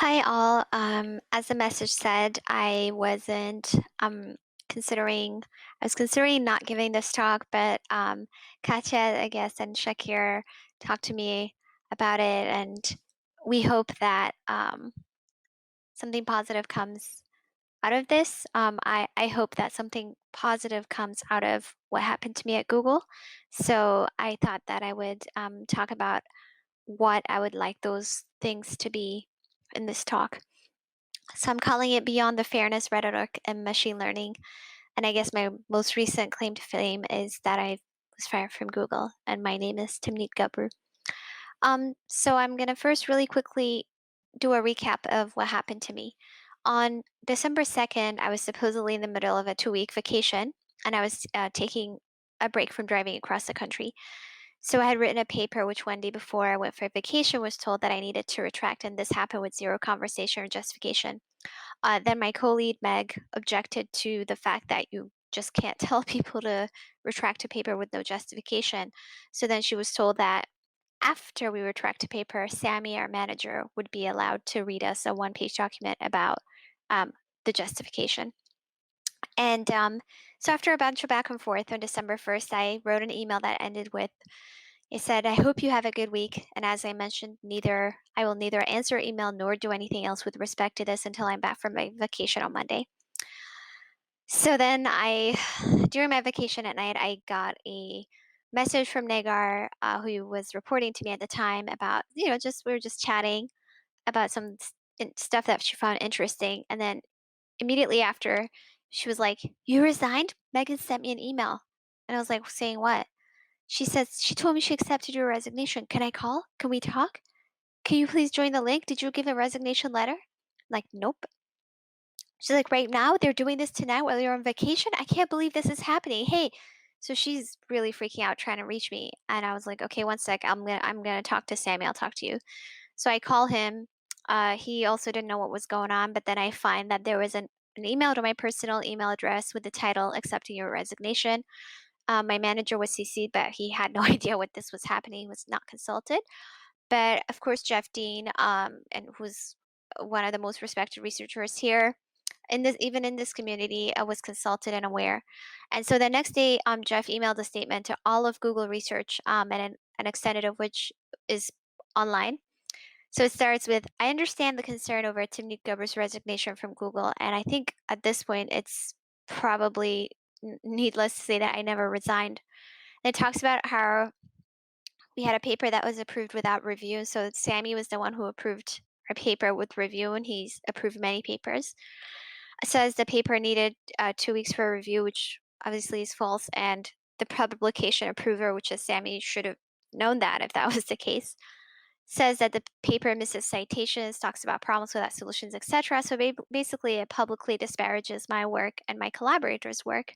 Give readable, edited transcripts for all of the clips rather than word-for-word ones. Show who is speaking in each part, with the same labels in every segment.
Speaker 1: Hi all. As the message said, considering I was considering not giving this talk, but Katya, I guess, and Shakir talked to me about it, and we hope that something positive comes out of this. I hope that something positive comes out of what happened to me at Google. So I thought that I would talk about what I would like those things to be in this talk. So I'm calling it Beyond the Fairness Rhetoric and Machine Learning. And I guess my most recent claim to fame is that I was fired from Google, and my name is Timnit Gebru. So I'm going to first really quickly do a recap of what happened to me. On December 2nd, I was supposedly in the middle of a 2-week vacation, and I was taking a break from driving across the country. So I had written a paper which one day before I went for vacation was told that I needed to retract, and this happened with zero conversation or justification. Then my co-lead Meg objected to the fact that you just can't tell people to retract a paper with no justification. So then she was told that after we retract a paper, Sammy, our manager, would be allowed to read us a one-page document about the justification. And so after a bunch of back and forth on December 1st, I wrote an email that ended with, it said, I hope you have a good week. And as I mentioned, I will neither answer email nor do anything else with respect to this until I'm back from my vacation on Monday. So then during my vacation at night, I got a message from Nagar, who was reporting to me at the time about, we were just chatting about some stuff that she found interesting. And then immediately after, she was like, "You resigned?" Megan sent me an email. And I was like, saying what? She says, she told me she accepted your resignation. Can I call? Can we talk? Can you please join the link? Did you give a resignation letter? I'm like, nope. She's like, right now they're doing this tonight while you're on vacation. I can't believe this is happening. Hey, so she's really freaking out trying to reach me, and I was like, okay, one sec. I'm gonna talk to Sammy. I'll talk to you. So I call him. He also didn't know what was going on, but then I find that there was an email to my personal email address with the title "Accepting Your Resignation." My manager was CC'd, but he had no idea what this was happening. He was not consulted. But of course, Jeff Dean, and who's one of the most respected researchers here even in this community, was consulted and aware. And so the next day, Jeff emailed a statement to all of Google Research, and an extended of which is online. So it starts with, I understand the concern over Timnit Gebru's resignation from Google, and I think at this point it's probably needless to say that I never resigned. And it talks about how we had a paper that was approved without review. So Sammy was the one who approved our paper with review, and he's approved many papers. It says the paper needed 2 weeks for review, which obviously is false, and the publication approver, which is Sammy, should have known that if that was the case, says that the paper misses citations, talks about problems without solutions, etc. So basically, it publicly disparages my work and my collaborators' work.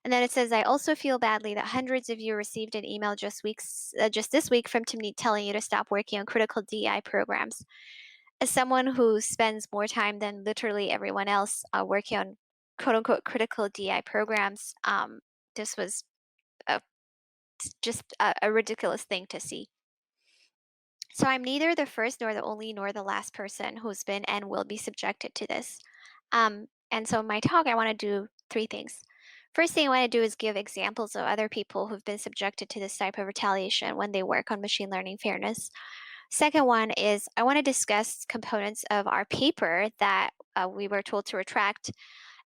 Speaker 1: And then it says, I also feel badly that hundreds of you received an email just this week from Timnit telling you to stop working on critical DEI programs. As someone who spends more time than literally everyone else working on quote unquote critical DEI programs, this was a, just a ridiculous thing to see. So I'm neither the first nor the only nor the last person who's been and will be subjected to this. And so in my talk, I want to do 3 things. First thing I want to do is give examples of other people who've been subjected to this type of retaliation when they work on machine learning fairness. Second one is I want to discuss components of our paper that we were told to retract,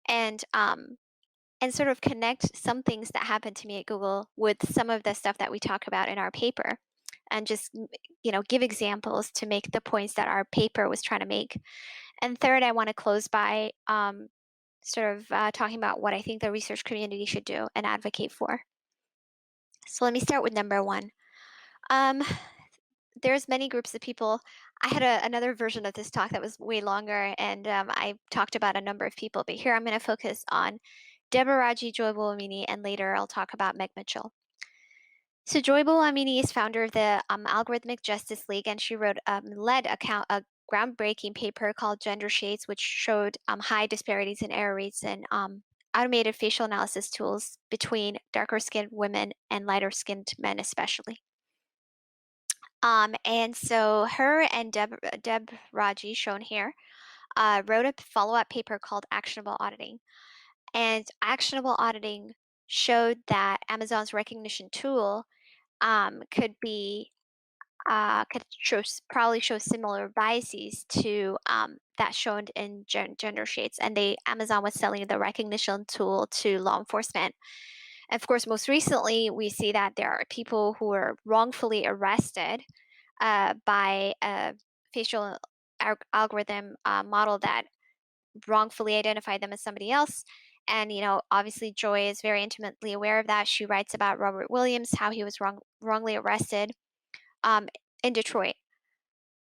Speaker 1: and sort of connect some things that happened to me at Google with some of the stuff that we talk about in our paper, and just give examples to make the points that our paper was trying to make. And third, I want to close by talking about what I think the research community should do and advocate for. So let me start with number 1. There's many groups of people. I had another version of this talk that was way longer, and I talked about a number of people, but here I'm going to focus on Deborah Raji, Joybo Amini, and later I'll talk about Meg Mitchell. So Joybo Amini is founder of the Algorithmic Justice League, and she led a groundbreaking paper called Gender Shades, which showed high disparities in error rates and automated facial analysis tools between darker-skinned women and lighter-skinned men especially. And so her and Deb Raji, shown here, wrote a follow-up paper called Actionable Auditing. And actionable auditing showed that Amazon's recognition tool could be probably show similar biases to that shown in gender shades. And Amazon was selling the recognition tool to law enforcement. Of course, most recently, we see that there are people who were wrongfully arrested by a facial algorithm model that wrongfully identified them as somebody else. And obviously, Joy is very intimately aware of that. She writes about Robert Williams, how he was wrongly arrested um, in Detroit.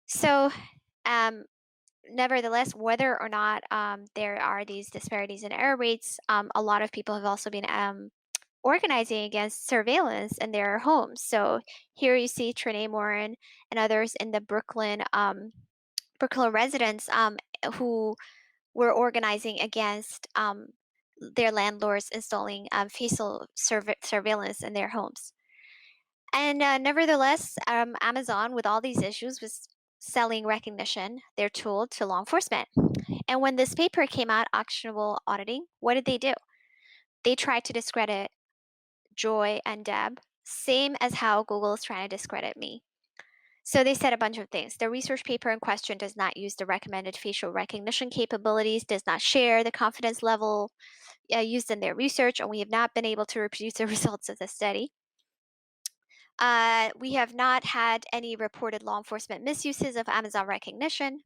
Speaker 1: So, um, nevertheless, whether or not there are these disparities in error rates, a lot of people have also been organizing against surveillance in their homes. So here you see Trinae Morin and others in the Brooklyn residents who were organizing against their landlords installing facial surveillance in their homes. And nevertheless, Amazon, with all these issues, was selling recognition, their tool, to law enforcement. And when this paper came out, Actionable Auditing, what did they do? They tried to discredit Joy and Deb, same as how Google is trying to discredit me. So they said a bunch of things. The research paper in question does not use the recommended facial recognition capabilities, does not share the confidence level used in their research, and we have not been able to reproduce the results of the study. We have not had any reported law enforcement misuses of Amazon recognition.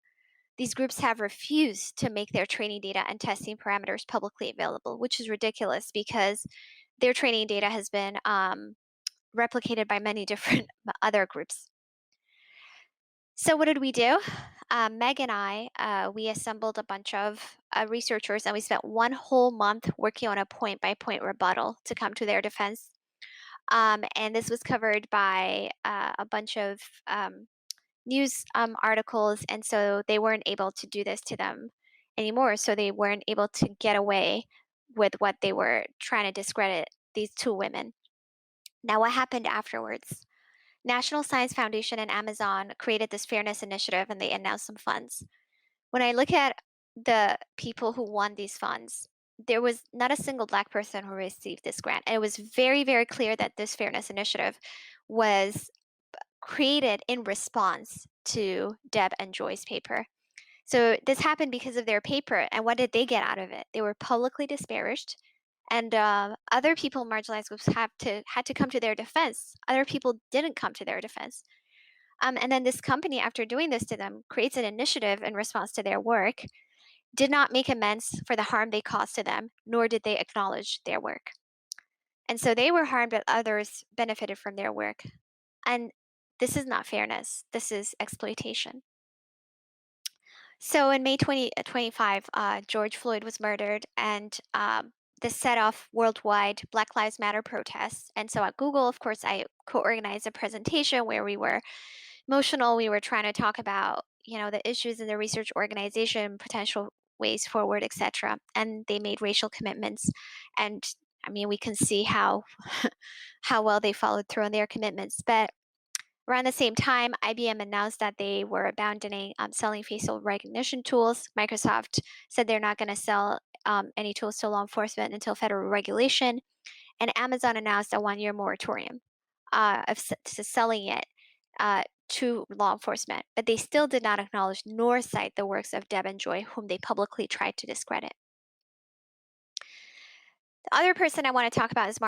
Speaker 1: These groups have refused to make their training data and testing parameters publicly available, which is ridiculous because their training data has been replicated by many different other groups. So what did we do? Meg and I, we assembled a bunch of researchers, and we spent one whole month working on a point-by-point rebuttal to come to their defense. And this was covered by a bunch of news articles, and so they weren't able to do this to them anymore. So they weren't able to get away with what they were trying to discredit these two women. Now, what happened afterwards? National Science Foundation and Amazon created this fairness initiative, and they announced some funds. When I look at the people who won these funds, there was not a single Black person who received this grant. And it was very, very clear that this fairness initiative was created in response to Deb and Joy's paper. So this happened because of their paper. And what did they get out of it? They were publicly disparaged, and other people, marginalized groups, had to come to their defense. Other people didn't come to their defense. And then this company, after doing this to them, creates an initiative in response to their work, did not make amends for the harm they caused to them, nor did they acknowledge their work. And so they were harmed, but others benefited from their work. And this is not fairness. This is exploitation. So in May 2025, George Floyd was murdered, and this set off worldwide Black Lives Matter protests. And so at Google, of course, I co-organized a presentation where we were emotional. We were trying to talk about, the issues in the research organization, potential ways forward, etc. And they made racial commitments, and I mean, we can see how how well they followed through on their commitments. But around the same time, IBM announced that they were abandoning selling facial recognition tools. Microsoft said they're not going to sell any tools to law enforcement until federal regulation. And Amazon announced a 1-year moratorium to selling it to law enforcement. But they still did not acknowledge nor cite the works of Deb and Joy, whom they publicly tried to discredit. The other person I want to talk about is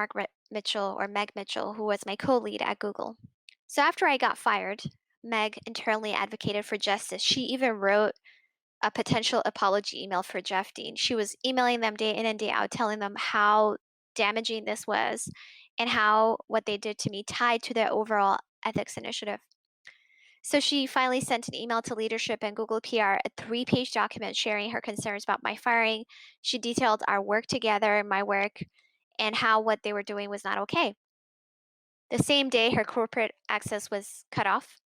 Speaker 1: Mitchell, or Meg Mitchell, who was my co-lead at Google. So after I got fired, Meg internally advocated for justice. She even wrote a potential apology email for Jeff Dean. She was emailing them day in and day out, telling them how damaging this was and how what they did to me tied to their overall ethics initiative. So she finally sent an email to leadership and Google PR, a 3-page document sharing her concerns about my firing. She detailed our work together, my work, and how what they were doing was not okay. The same day, her corporate access was cut off.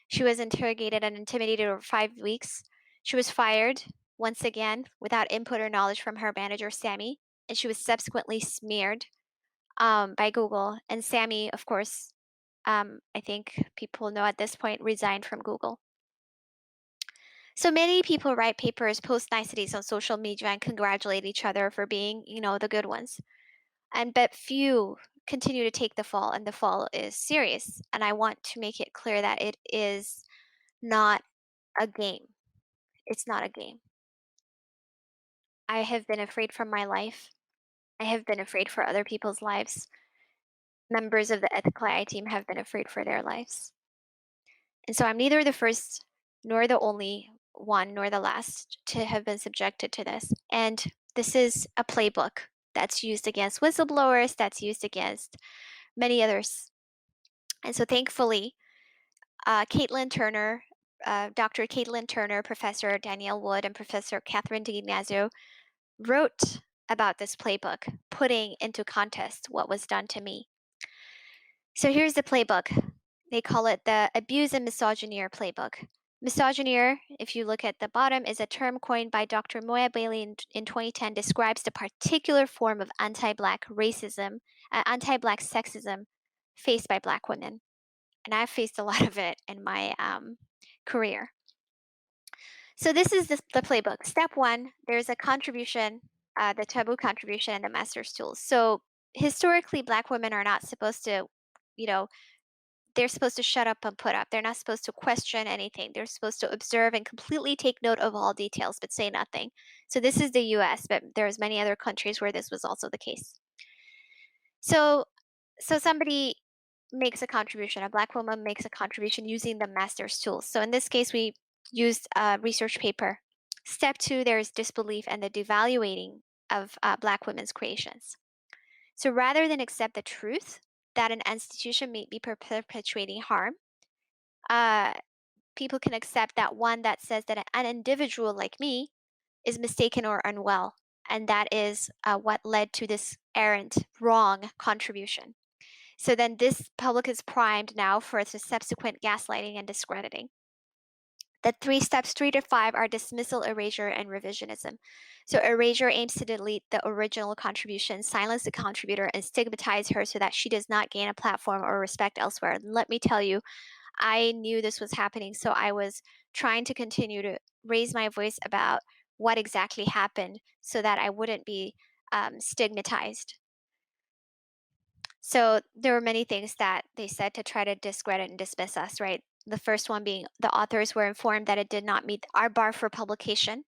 Speaker 1: She was interrogated and intimidated over 5 weeks. She was fired, once again, without input or knowledge from her manager, Sammy, and she was subsequently smeared by Google. And Sammy, of course, I think people know at this point, resigned from Google. So many people write papers, post niceties on social media, and congratulate each other for being, the good ones. And but few continue to take the fall, and the fall is serious. And I want to make it clear that it is not a game. It's not a game. I have been afraid for my life. I have been afraid for other people's lives. Members of the ethical AI team have been afraid for their lives. And so I'm neither the first nor the only one nor the last to have been subjected to this. And this is a playbook that's used against whistleblowers, that's used against many others. And so thankfully, Caitlin Turner, Dr. Caitlin Turner, Professor Danielle Wood, and Professor Catherine DiGignazio wrote about this playbook, putting into context what was done to me. So here's the playbook. They call it the Abuse and Misogyneer playbook. Misogyneer, if you look at the bottom, is a term coined by Dr. Moya Bailey in 2010, describes the particular form of anti-Black racism, anti-Black sexism faced by Black women. And I've faced a lot of it in my career. So this is the playbook. Step one, there's a contribution, the taboo contribution and the master's tools. So historically, Black women are not supposed to, you know, they're supposed to shut up and put up. They're not supposed to question anything. They're supposed to observe and completely take note of all details, but say nothing. So this is the US, but there's many other countries where this was also the case. So somebody makes a contribution, a Black woman makes a contribution using the master's tools. So in this case, we used a research paper. Step two, there's disbelief and the devaluating of Black women's creations. So rather than accept the truth that an institution may be perpetuating harm, people can accept that one that says that an individual like me is mistaken or unwell. And that is what led to this errant, wrong contribution. So then this public is primed now for the subsequent gaslighting and discrediting. The steps 3 to 5 are dismissal, erasure, and revisionism. So erasure aims to delete the original contribution, silence the contributor, and stigmatize her so that she does not gain a platform or respect elsewhere. And let me tell you, I knew this was happening, so I was trying to continue to raise my voice about what exactly happened so that I wouldn't be stigmatized. So there were many things that they said to try to discredit and dismiss us, right? The first one being the authors were informed that it did not meet our bar for publication,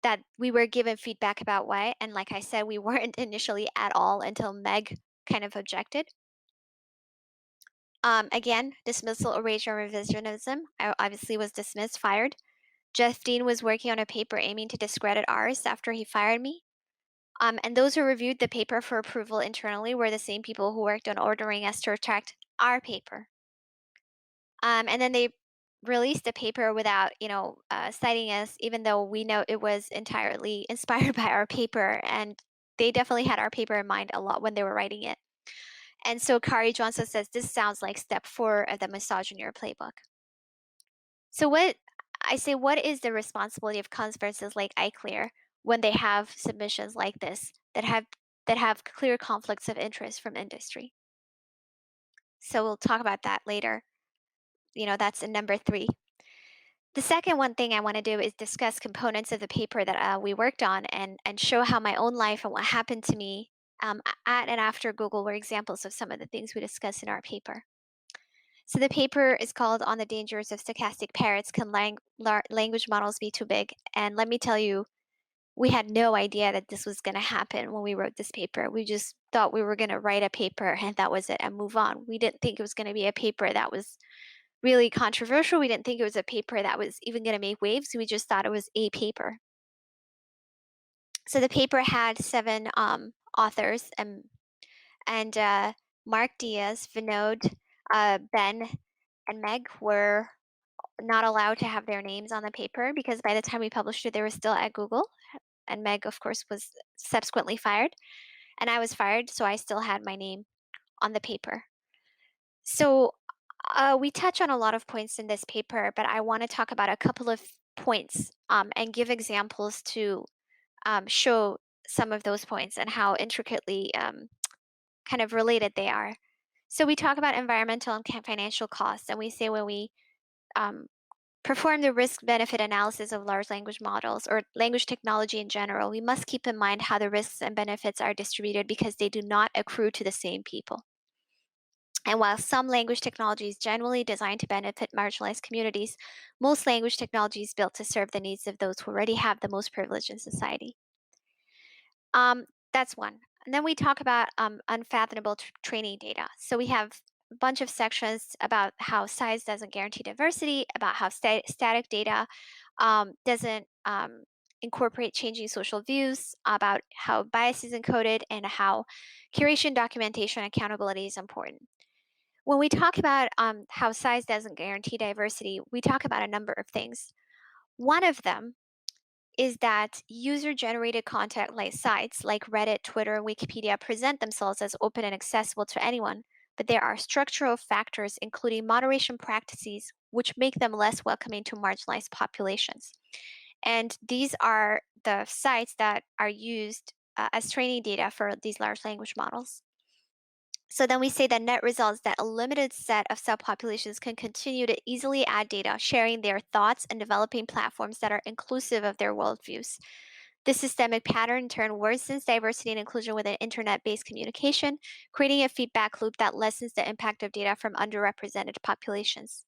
Speaker 1: that we were given feedback about why. And like I said, we weren't initially at all until Meg kind of objected. Again, dismissal, erasure, revisionism. I obviously was dismissed, fired. Jeff Dean was working on a paper aiming to discredit ours after he fired me. And those who reviewed the paper for approval internally were the same people who worked on ordering us to retract our paper. And then they released the paper without, citing us, even though we know it was entirely inspired by our paper. And they definitely had our paper in mind a lot when they were writing it. And so Kari Johnson says this sounds like step 4 of the Misogyneer playbook. So what is the responsibility of conferences like ICLR when they have submissions like this that have clear conflicts of interest from industry? So we'll talk about that later. That's in number 3. The second one thing I want to do is discuss components of the paper that we worked on and show how my own life and what happened to me at and after Google were examples of some of the things we discussed in our paper. So the paper is called On the Dangers of Stochastic Parrots. Can language models be too big? And let me tell you, we had no idea that this was going to happen when we wrote this paper. We just thought we were going to write a paper and that was it and move on. We didn't think it was going to be a paper that was really controversial. We didn't think it was a paper that was even going to make waves. We just thought it was a paper. So the paper had 7 authors, and Mark Diaz, Vinod, Ben, and Meg were not allowed to have their names on the paper because by the time we published it, they were still at Google. And Meg, of course, was subsequently fired. And I was fired, so I still had my name on the paper. So we touch on a lot of points in this paper, but I want to talk about a couple of points and give examples to show some of those points and how intricately kind of related they are. So we talk about environmental and financial costs, and we say when we um, perform the risk-benefit analysis of large language models or language technology in general, we must keep in mind how the risks and benefits are distributed because they do not accrue to the same people. And while some language technology is generally designed to benefit marginalized communities, most language technology is built to serve the needs of those who already have the most privilege in society. That's one. And then we talk about unfathomable training data. So we have a bunch of sections about how size doesn't guarantee diversity, about how static data doesn't incorporate changing social views, about how bias is encoded, and how curation, documentation, and accountability is important. When we talk about how size doesn't guarantee diversity, we talk about a number of things. One of them is that user-generated content like sites like Reddit, Twitter, and Wikipedia present themselves as open and accessible to anyone, but there are structural factors, including moderation practices, which make them less welcoming to marginalized populations. And these are the sites that are used as training data for these large language models. So then we say that net results that a limited set of subpopulations can continue to easily add data, sharing their thoughts and developing platforms that are inclusive of their worldviews. This systemic pattern in turn worsens diversity and inclusion within internet-based communication, creating a feedback loop that lessens the impact of data from underrepresented populations.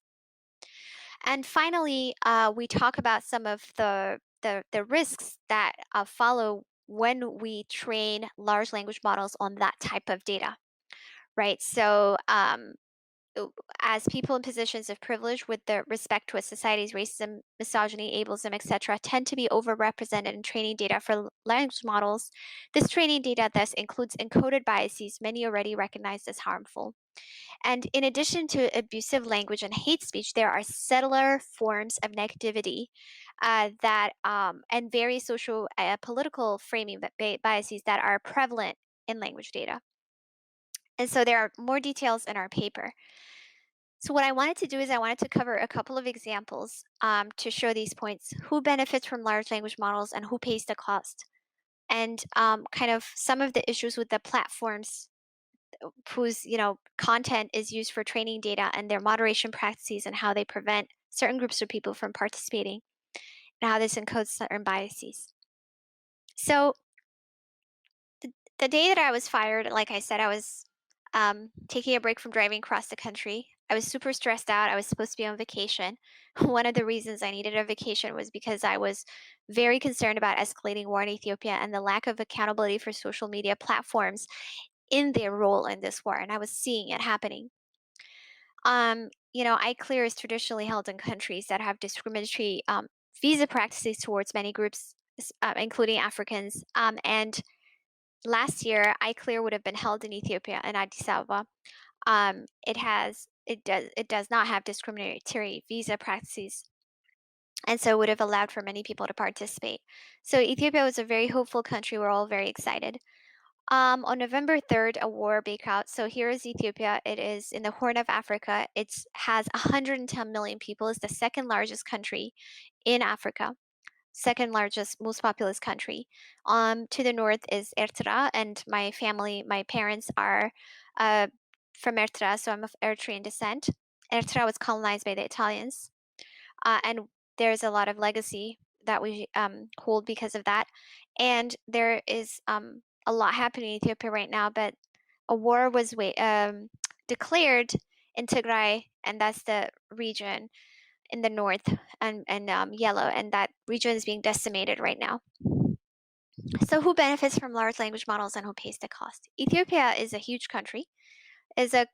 Speaker 1: And finally, we talk about some of the risks that follow when we train large language models on that type of data, right? So as people in positions of privilege with the respect to a society's racism, misogyny, ableism, etc., tend to be overrepresented in training data for language models, this training data thus includes encoded biases many already recognized as harmful. And in addition to abusive language and hate speech, there are subtler forms of negativity and various social political framing biases that are prevalent in language data. And so there are more details in our paper. So what I wanted to do is I wanted to cover a couple of examples to show these points: who benefits from large language models and who pays the cost, and kind of some of the issues with the platforms whose content is used for training data and their moderation practices and how they prevent certain groups of people from participating and how this encodes certain biases. So the day that I was fired, like I said, I was taking a break from driving across the country. I was super stressed out. I was supposed to be on vacation. One of the reasons I needed a vacation was because I was very concerned about escalating war in Ethiopia and the lack of accountability for social media platforms in their role in this war. And I was seeing it happening. ICLR is traditionally held in countries that have discriminatory visa practices towards many groups, including Africans. And last year, ICLR would have been held in Ethiopia and Addis Ababa. It does not have discriminatory visa practices, and so would have allowed for many people to participate. So Ethiopia was a very hopeful country. We're all very excited. On November 3rd, a war broke out. So here is Ethiopia. It is in the Horn of Africa. It has 110 million people. It's the second largest country in Africa, second largest, most populous country. To the north is Eritrea, and my parents are uh, from Eritrea, so I'm of Eritrean descent. Eritrea was colonized by the Italians, and there's a lot of legacy that we hold because of that. And there is a lot happening in Ethiopia right now, but a war was declared in Tigray, and that's the region in the north and yellow, and that region is being decimated right now. So who benefits from large language models and who pays the cost? Ethiopia is a huge country, is a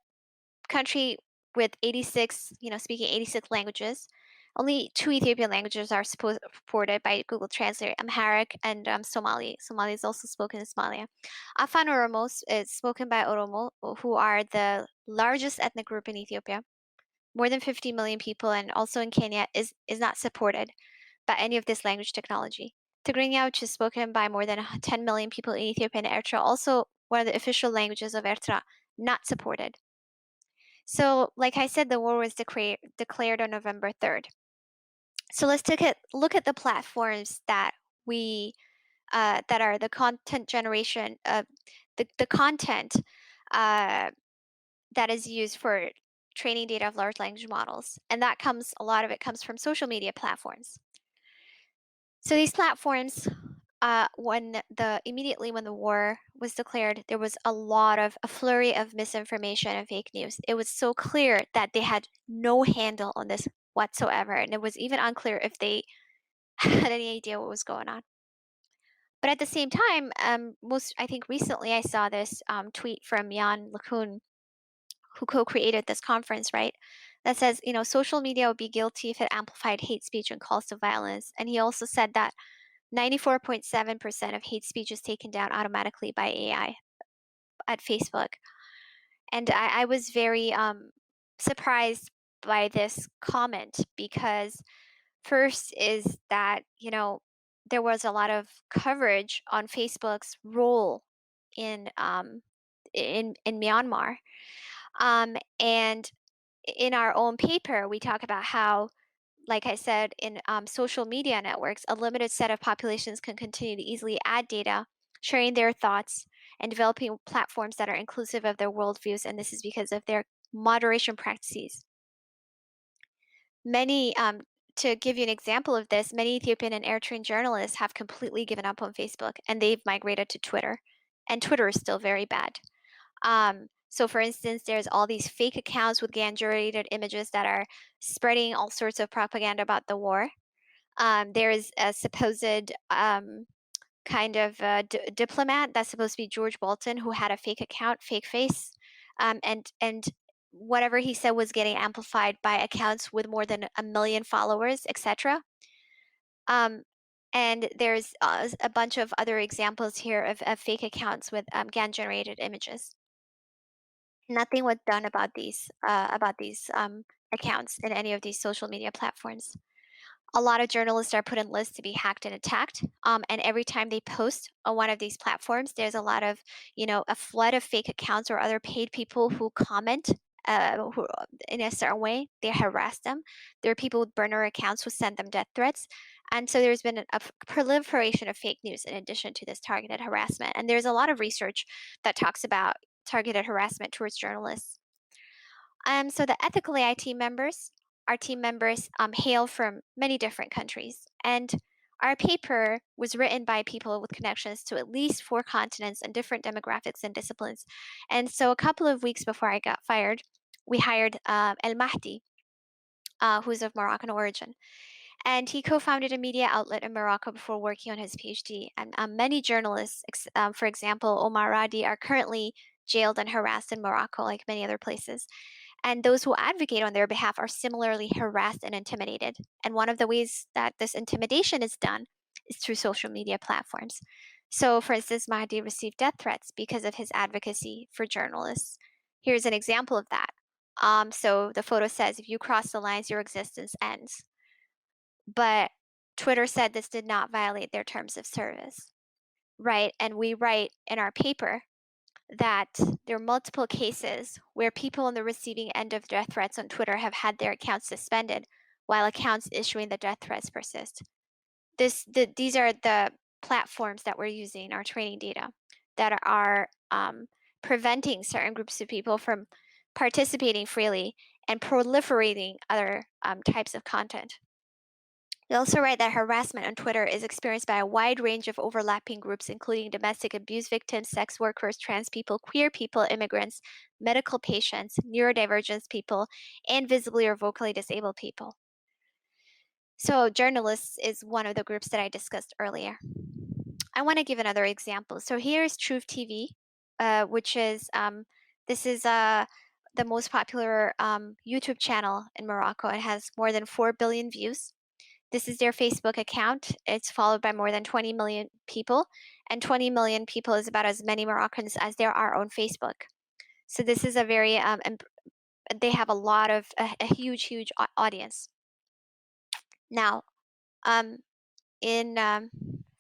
Speaker 1: country with 86, speaking 86 languages. Only two Ethiopian languages are supported by Google Translate: Amharic and Somali. Somali is also spoken in Somalia. Afan Oromo is spoken by Oromo, who are the largest ethnic group in Ethiopia. More than 50 million people, and also in Kenya, is not supported by any of this language technology. Tigrinya, which is spoken by more than 10 million people in Ethiopia and Eritrea, also one of the official languages of Eritrea, not supported. So, like I said, the war was declared on November 3rd. So let's look at the platforms that we that are the content generation, the content uh, that is used for training data of large language models. And that comes, a lot of it comes from social media platforms. So these platforms, immediately when the war was declared, there was a flurry of misinformation and fake news. It was so clear that they had no handle on this whatsoever, and it was even unclear if they had any idea what was going on. But at the same time, I think recently I saw this tweet from Jan LeCun, who co-created this conference, right? That says, social media would be guilty if it amplified hate speech and calls to violence. And he also said that 94.7% of hate speech is taken down automatically by AI at Facebook. And I was very surprised by this comment because first is that, there was a lot of coverage on Facebook's role in in Myanmar. And in our own paper, we talk about how, like I said, in social media networks, a limited set of populations can continue to easily add data, sharing their thoughts, and developing platforms that are inclusive of their worldviews. And this is because of their moderation practices. Many, to give you an example of this, many Ethiopian and Eritrean journalists have completely given up on Facebook and they've migrated to Twitter. And Twitter is still very bad. So for instance, there's all these fake accounts with GAN-generated images that are spreading all sorts of propaganda about the war. There is a supposed kind of diplomat that's supposed to be George Bolton, who had a fake account, fake face, and whatever he said was getting amplified by accounts with more than 1 million followers, etc. Um, and there's a bunch of other examples here of fake accounts with GAN-generated images. Nothing was done about these accounts in any of these social media platforms. A lot of journalists are put in lists to be hacked and attacked. And every time they post on one of these platforms, there's a lot of, a flood of fake accounts or other paid people who comment in a certain way. They harass them. There are people with burner accounts who send them death threats. And so there's been a proliferation of fake news in addition to this targeted harassment. And there's a lot of research that talks about targeted harassment towards journalists. So the ethical AI team members, our team members hail from many different countries. And our paper was written by people with connections to at least 4 continents and different demographics and disciplines. And so a couple of weeks before I got fired, we hired El Mahdi, who's of Moroccan origin. And he co-founded a media outlet in Morocco before working on his PhD. And many journalists, for example, Omar Radi, are currently jailed and harassed in Morocco, like many other places. And those who advocate on their behalf are similarly harassed and intimidated. And one of the ways that this intimidation is done is through social media platforms. So, for instance, Mahdi received death threats because of his advocacy for journalists. Here's an example of that. So the photo says, if you cross the lines, your existence ends. But Twitter said this did not violate their terms of service, right? And we write in our paper that there are multiple cases where people on the receiving end of death threats on Twitter have had their accounts suspended while accounts issuing the death threats persist. These are the platforms that we're using, our training data, that are preventing certain groups of people from participating freely and proliferating other types of content. They also write that harassment on Twitter is experienced by a wide range of overlapping groups, including domestic abuse victims, sex workers, trans people, queer people, immigrants, medical patients, neurodivergent people, and visibly or vocally disabled people. So, journalists is one of the groups that I discussed earlier. I want to give another example. So, here is Truth TV, which is this is the most popular YouTube channel in Morocco. It has more than 4 billion views. This is their Facebook account. It's followed by more than 20 million people, and 20 million people is about as many Moroccans as there are on Facebook. So this is a very, they have a huge audience. Now, in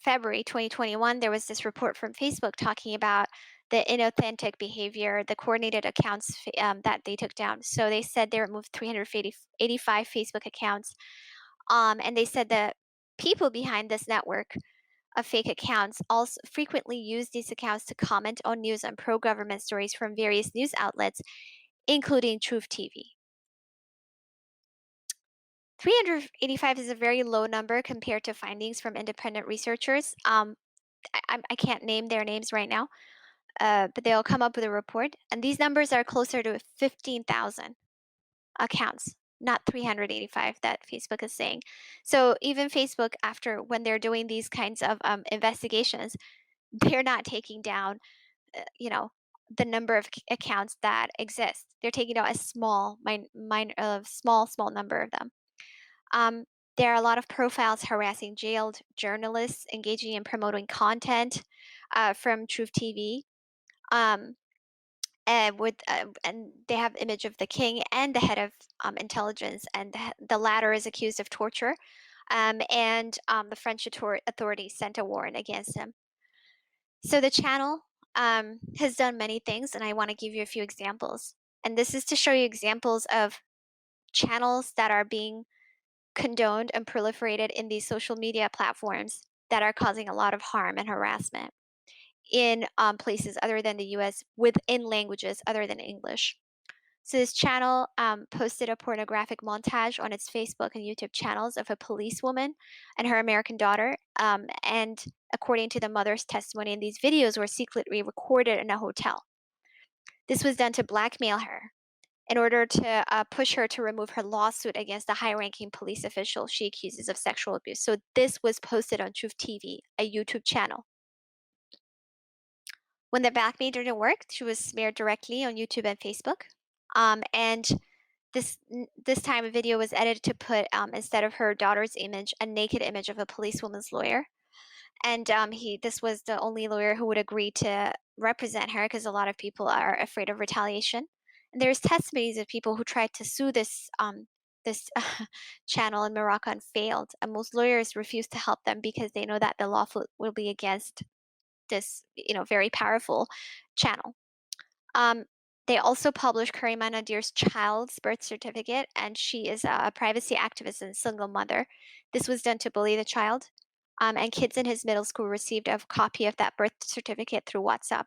Speaker 1: February 2021, there was this report from Facebook talking about the inauthentic behavior, the coordinated accounts that they took down. So they said they removed 385 Facebook accounts. And they said that people behind this network of fake accounts also frequently use these accounts to comment on news and pro-government stories from various news outlets, including Truth TV. 385 is a very low number compared to findings from independent researchers. I can't name their names right now, but they'll come up with a report. And these numbers are closer to 15,000 accounts, not 385 that Facebook is saying. So even Facebook, when they're doing these kinds of investigations, they're not taking down, the number of accounts that exist. They're taking down a small number of them. Um, there are a lot of profiles harassing jailed journalists, engaging in promoting content from Truth TV. Um, and they have image of the king and the head of intelligence, and the latter is accused of torture. And the French authorities sent a warrant against him. So the channel has done many things, and I want to give you a few examples. And this is to show you examples of channels that are being condoned and proliferated in these social media platforms that are causing a lot of harm and harassment in places other than the US, within languages other than English. So this channel posted a pornographic montage on its Facebook and YouTube channels of a policewoman and her American daughter. And according to the mother's testimony, these videos were secretly recorded in a hotel. This was done to blackmail her in order to push her to remove her lawsuit against the high-ranking police official she accuses of sexual abuse. So this was posted on Truth TV, a YouTube channel. When the blackmail didn't work, she was smeared directly on YouTube and Facebook. And this time a video was edited to put, instead of her daughter's image, a naked image of a policewoman's lawyer. And this was the only lawyer who would agree to represent her, because a lot of people are afraid of retaliation. And there's testimonies of people who tried to sue this channel in Morocco and failed. And most lawyers refused to help them because they know that the law will be against this, very powerful channel. They also published Karima Nadir's child's birth certificate, and she is a privacy activist and single mother. This was done to bully the child, and kids in his middle school received a copy of that birth certificate through WhatsApp.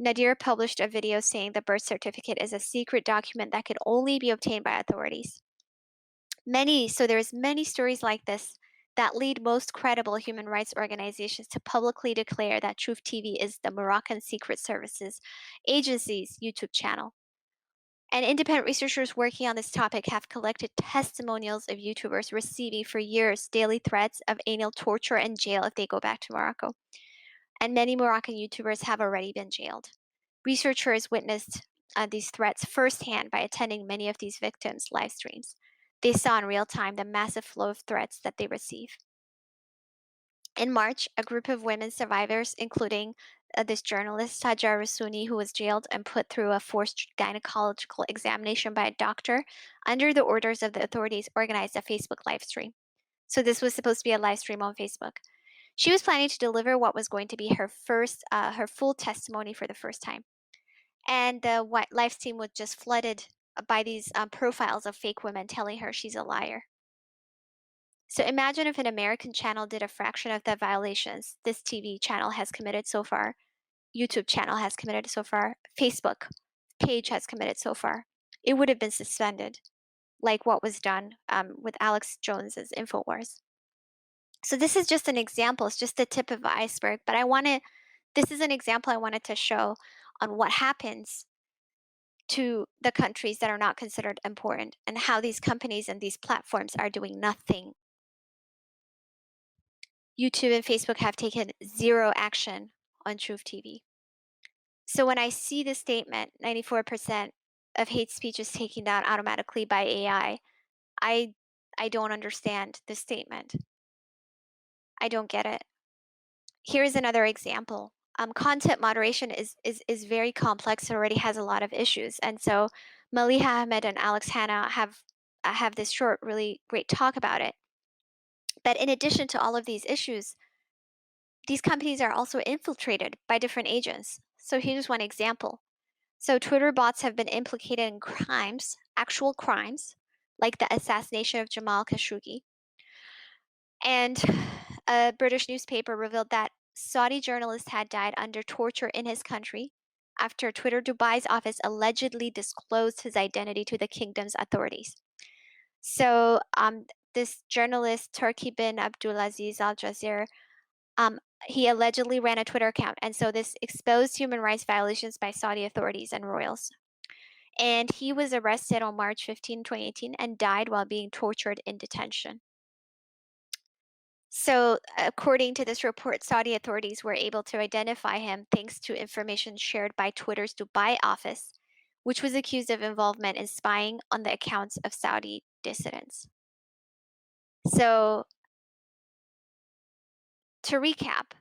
Speaker 1: Nadir published a video saying the birth certificate is a secret document that could only be obtained by authorities. There's many stories like this that lead most credible human rights organizations to publicly declare that Truth TV is the Moroccan Secret Services Agency's YouTube channel. And independent researchers working on this topic have collected testimonials of YouTubers receiving for years daily threats of anal torture and jail if they go back to Morocco. And many Moroccan YouTubers have already been jailed. Researchers witnessed these threats firsthand by attending many of these victims' live streams. They saw in real time the massive flow of threats that they receive. In March, a group of women survivors, including this journalist, Hajar Rasuni, who was jailed and put through a forced gynecological examination by a doctor under the orders of the authorities, organized a Facebook live stream. So this was supposed to be a live stream on Facebook. She was planning to deliver what was going to be her full testimony for the first time. And the live stream was just flooded by these profiles of fake women telling her she's a liar. So imagine if an American channel did a fraction of the violations this TV channel has committed so far, YouTube channel has committed so far, Facebook page has committed so far. It would have been suspended, like what was done with Alex Jones's InfoWars. So this is just an example. It's just the tip of the iceberg. But this is an example I wanted to show on what happens to the countries that are not considered important, and how these companies and these platforms are doing nothing. YouTube and Facebook have taken zero action on Truth TV. So when I see the statement, 94% of hate speech is taken down automatically by AI, I don't understand the statement. I don't get it. Here's another example. Content moderation is very complex and already has a lot of issues. And so Maliha Ahmed and Alex Hanna have this short, really great talk about it. But in addition to all of these issues, these companies are also infiltrated by different agents. So here's one example. So Twitter bots have been implicated in crimes, actual crimes, like the assassination of Jamal Khashoggi. And a British newspaper revealed that Saudi journalists had died under torture in his country after Twitter Dubai's office allegedly disclosed his identity to the kingdom's authorities. So this journalist, Turki bin Abdulaziz Al Jazeera, he allegedly ran a Twitter account, and so this exposed human rights violations by Saudi authorities and royals. And he was arrested on March 15, 2018, and died while being tortured in detention. So, according to this report, Saudi authorities were able to identify him thanks to information shared by Twitter's Dubai office, which was accused of involvement in spying on the accounts of Saudi dissidents. So, to recap,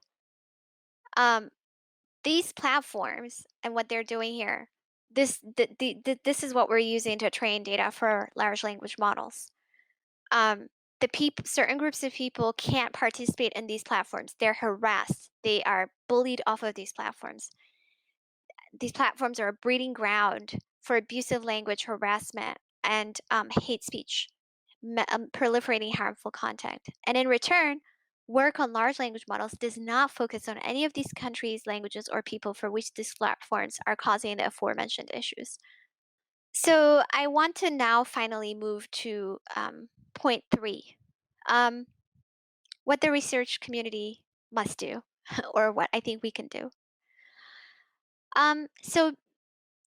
Speaker 1: these platforms and what they're doing here, this is what we're using to train data for large language models. Certain groups of people can't participate in these platforms. They're harassed. They are bullied off of these platforms. These platforms are a breeding ground for abusive language, harassment, and hate speech, proliferating harmful content. And in return, work on large language models does not focus on any of these countries, languages, or people for which these platforms are causing the aforementioned issues. So I want to now finally move to point 3. What the research community must do, or what I think we can do. So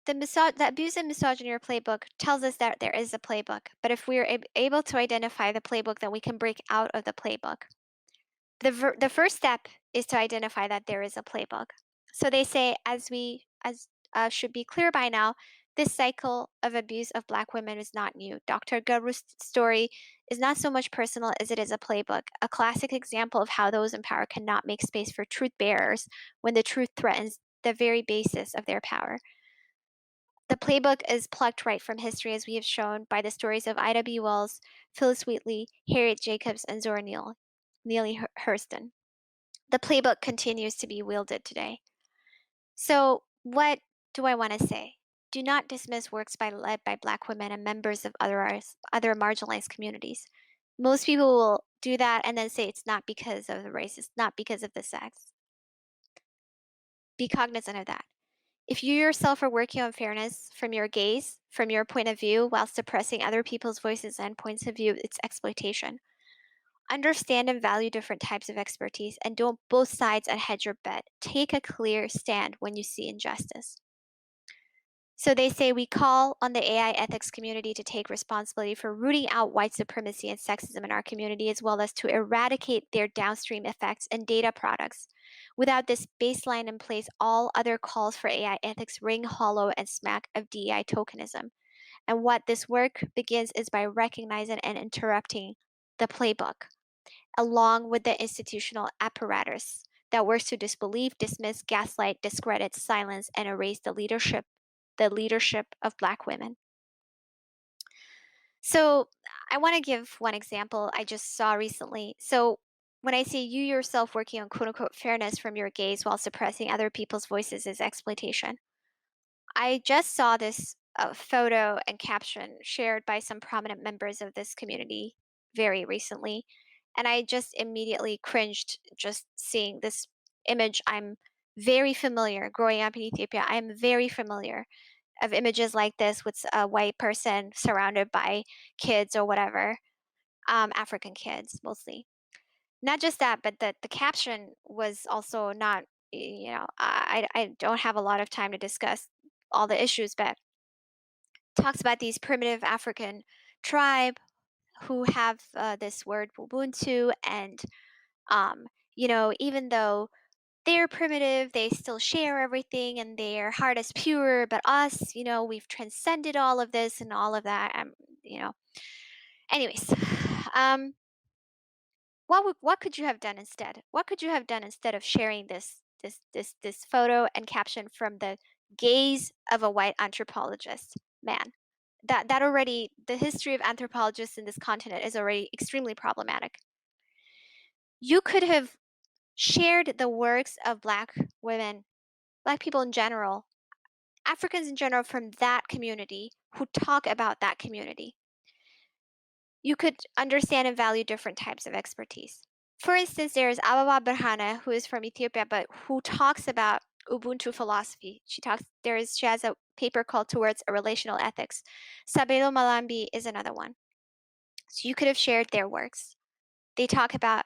Speaker 1: the Abuse and Misogyneer playbook tells us that there is a playbook, but if we are able to identify the playbook, then we can break out of the playbook. The first step is to identify that there is a playbook. So they say, as should be clear by now, this cycle of abuse of Black women is not new. Dr. Gebru's story is not so much personal as it is a playbook, a classic example of how those in power cannot make space for truth bearers when the truth threatens the very basis of their power. The playbook is plucked right from history, as we have shown by the stories of Ida B. Wells, Phyllis Wheatley, Harriet Jacobs, and Zora Neale Hurston. The playbook continues to be wielded today. So, what do I want to say? Do not dismiss works led by Black women and members of other marginalized communities. Most people will do that and then say it's not because of the race, it's not because of the sex. Be cognizant of that. If you yourself are working on fairness from your gaze, from your point of view, while suppressing other people's voices and points of view, it's exploitation. Understand and value different types of expertise and don't both sides and hedge your bet. Take a clear stand when you see injustice. So they say we call on the AI ethics community to take responsibility for rooting out white supremacy and sexism in our community, as well as to eradicate their downstream effects and data products. Without this baseline in place, all other calls for AI ethics ring hollow and smack of DEI tokenism. And what this work begins is by recognizing and interrupting the playbook, along with the institutional apparatus that works to disbelieve, dismiss, gaslight, discredit, silence, and erase the leadership of Black women. So I want to give one example I just saw recently. So when I say you yourself working on quote unquote fairness from your gaze while suppressing other people's voices is exploitation. I just saw this photo and caption shared by some prominent members of this community very recently. And I just immediately cringed just seeing this image. I'm very familiar growing up in Ethiopia. I am very familiar of images like this with a white person surrounded by kids or whatever, African kids mostly. Not just that, but the caption was also not, I don't have a lot of time to discuss all the issues, but talks about these primitive African tribe who have this word Ubuntu, and even though they're primitive, they still share everything, and their heart is pure. But us, we've transcended all of this and all of that. Anyways, what could you have done instead? What could you have done instead of sharing this photo and caption from the gaze of a white anthropologist? Man, that already, the history of anthropologists in this continent is already extremely problematic. You could have shared the works of Black women, Black people in general, Africans in general from that community who talk about that community. You could understand and value different types of expertise. For instance, there is Ababa Berhane, who is from Ethiopia, but who talks about Ubuntu philosophy. She has a paper called Towards a Relational Ethics. Sabelo Malambi is another one. So you could have shared their works. They talk about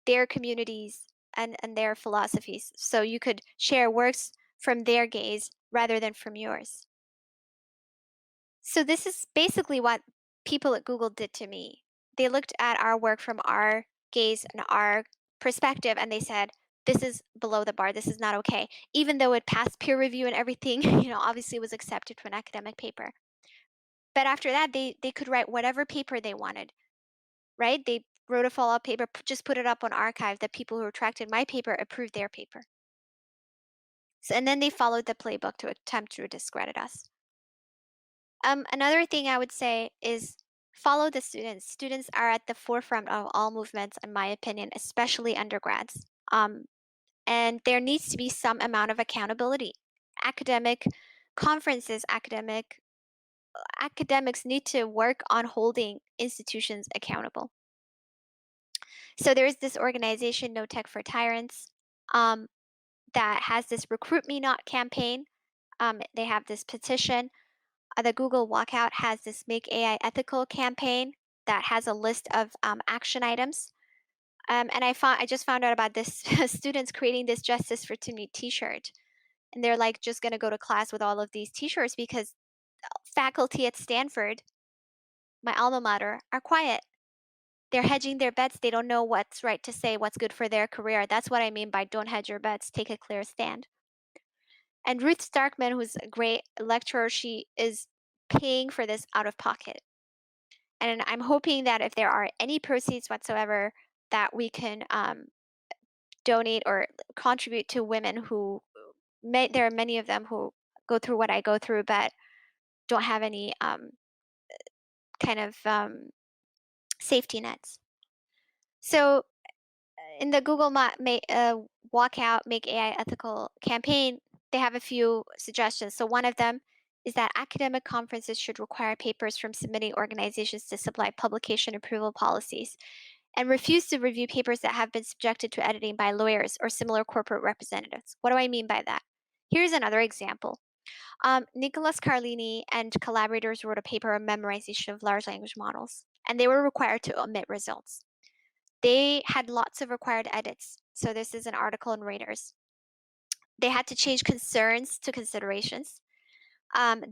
Speaker 1: their communities and their philosophies. So you could share works from their gaze rather than from yours. So this is basically what people at Google did to me. They looked at our work from our gaze and our perspective, and they said, this is below the bar. This is not okay. Even though it passed peer review and everything, obviously it was accepted to an academic paper. But after that, they could write whatever paper they wanted, right? They wrote a follow-up paper, just put it up on archive. The people who retracted my paper approved their paper. So, and then they followed the playbook to attempt to discredit us. Another thing I would say is follow the students. Students are at the forefront of all movements, in my opinion, especially undergrads. And there needs to be some amount of accountability. Academic conferences, academics need to work on holding institutions accountable. So there's this organization, No Tech for Tyrants, that has this Recruit Me Not campaign. They have this petition. The Google Walkout has this Make AI Ethical campaign that has a list of action items. And I just found out about this students creating this Justice for Timnit T-shirt, and they're like just going to go to class with all of these T-shirts because faculty at Stanford, my alma mater, are quiet. They're hedging their bets. They don't know what's right to say, what's good for their career. That's what I mean by don't hedge your bets. Take a clear stand. And Ruth Starkman, who's a great lecturer, she is paying for this out of pocket. And I'm hoping that if there are any proceeds whatsoever, that we can donate or contribute to women who there are many of them who go through what I go through, but don't have any kind of safety nets. So in the Google Walkout Make AI Ethical campaign, they have a few suggestions. So one of them is that academic conferences should require papers from submitting organizations to supply publication approval policies and refuse to review papers that have been subjected to editing by lawyers or similar corporate representatives. What do I mean by that? Here's another example. Nicholas Carlini and collaborators wrote a paper on memorization of large language models, and they were required to omit results. They had lots of required edits. So this is an article in Reuters. They had to change concerns to considerations.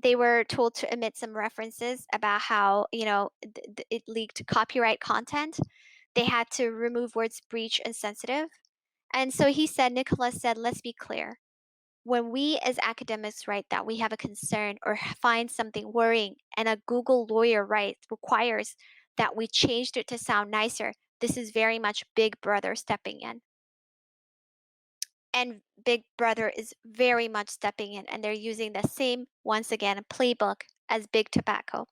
Speaker 1: They were told to omit some references about how, it leaked copyright content. They had to remove words breach and sensitive. And so Nicholas said, let's be clear. When we as academics write that we have a concern or find something worrying and a Google lawyer requires that we changed it to sound nicer, this is very much Big Brother stepping in. And Big Brother is very much stepping in, and they're using the same, once again, playbook as Big Tobacco.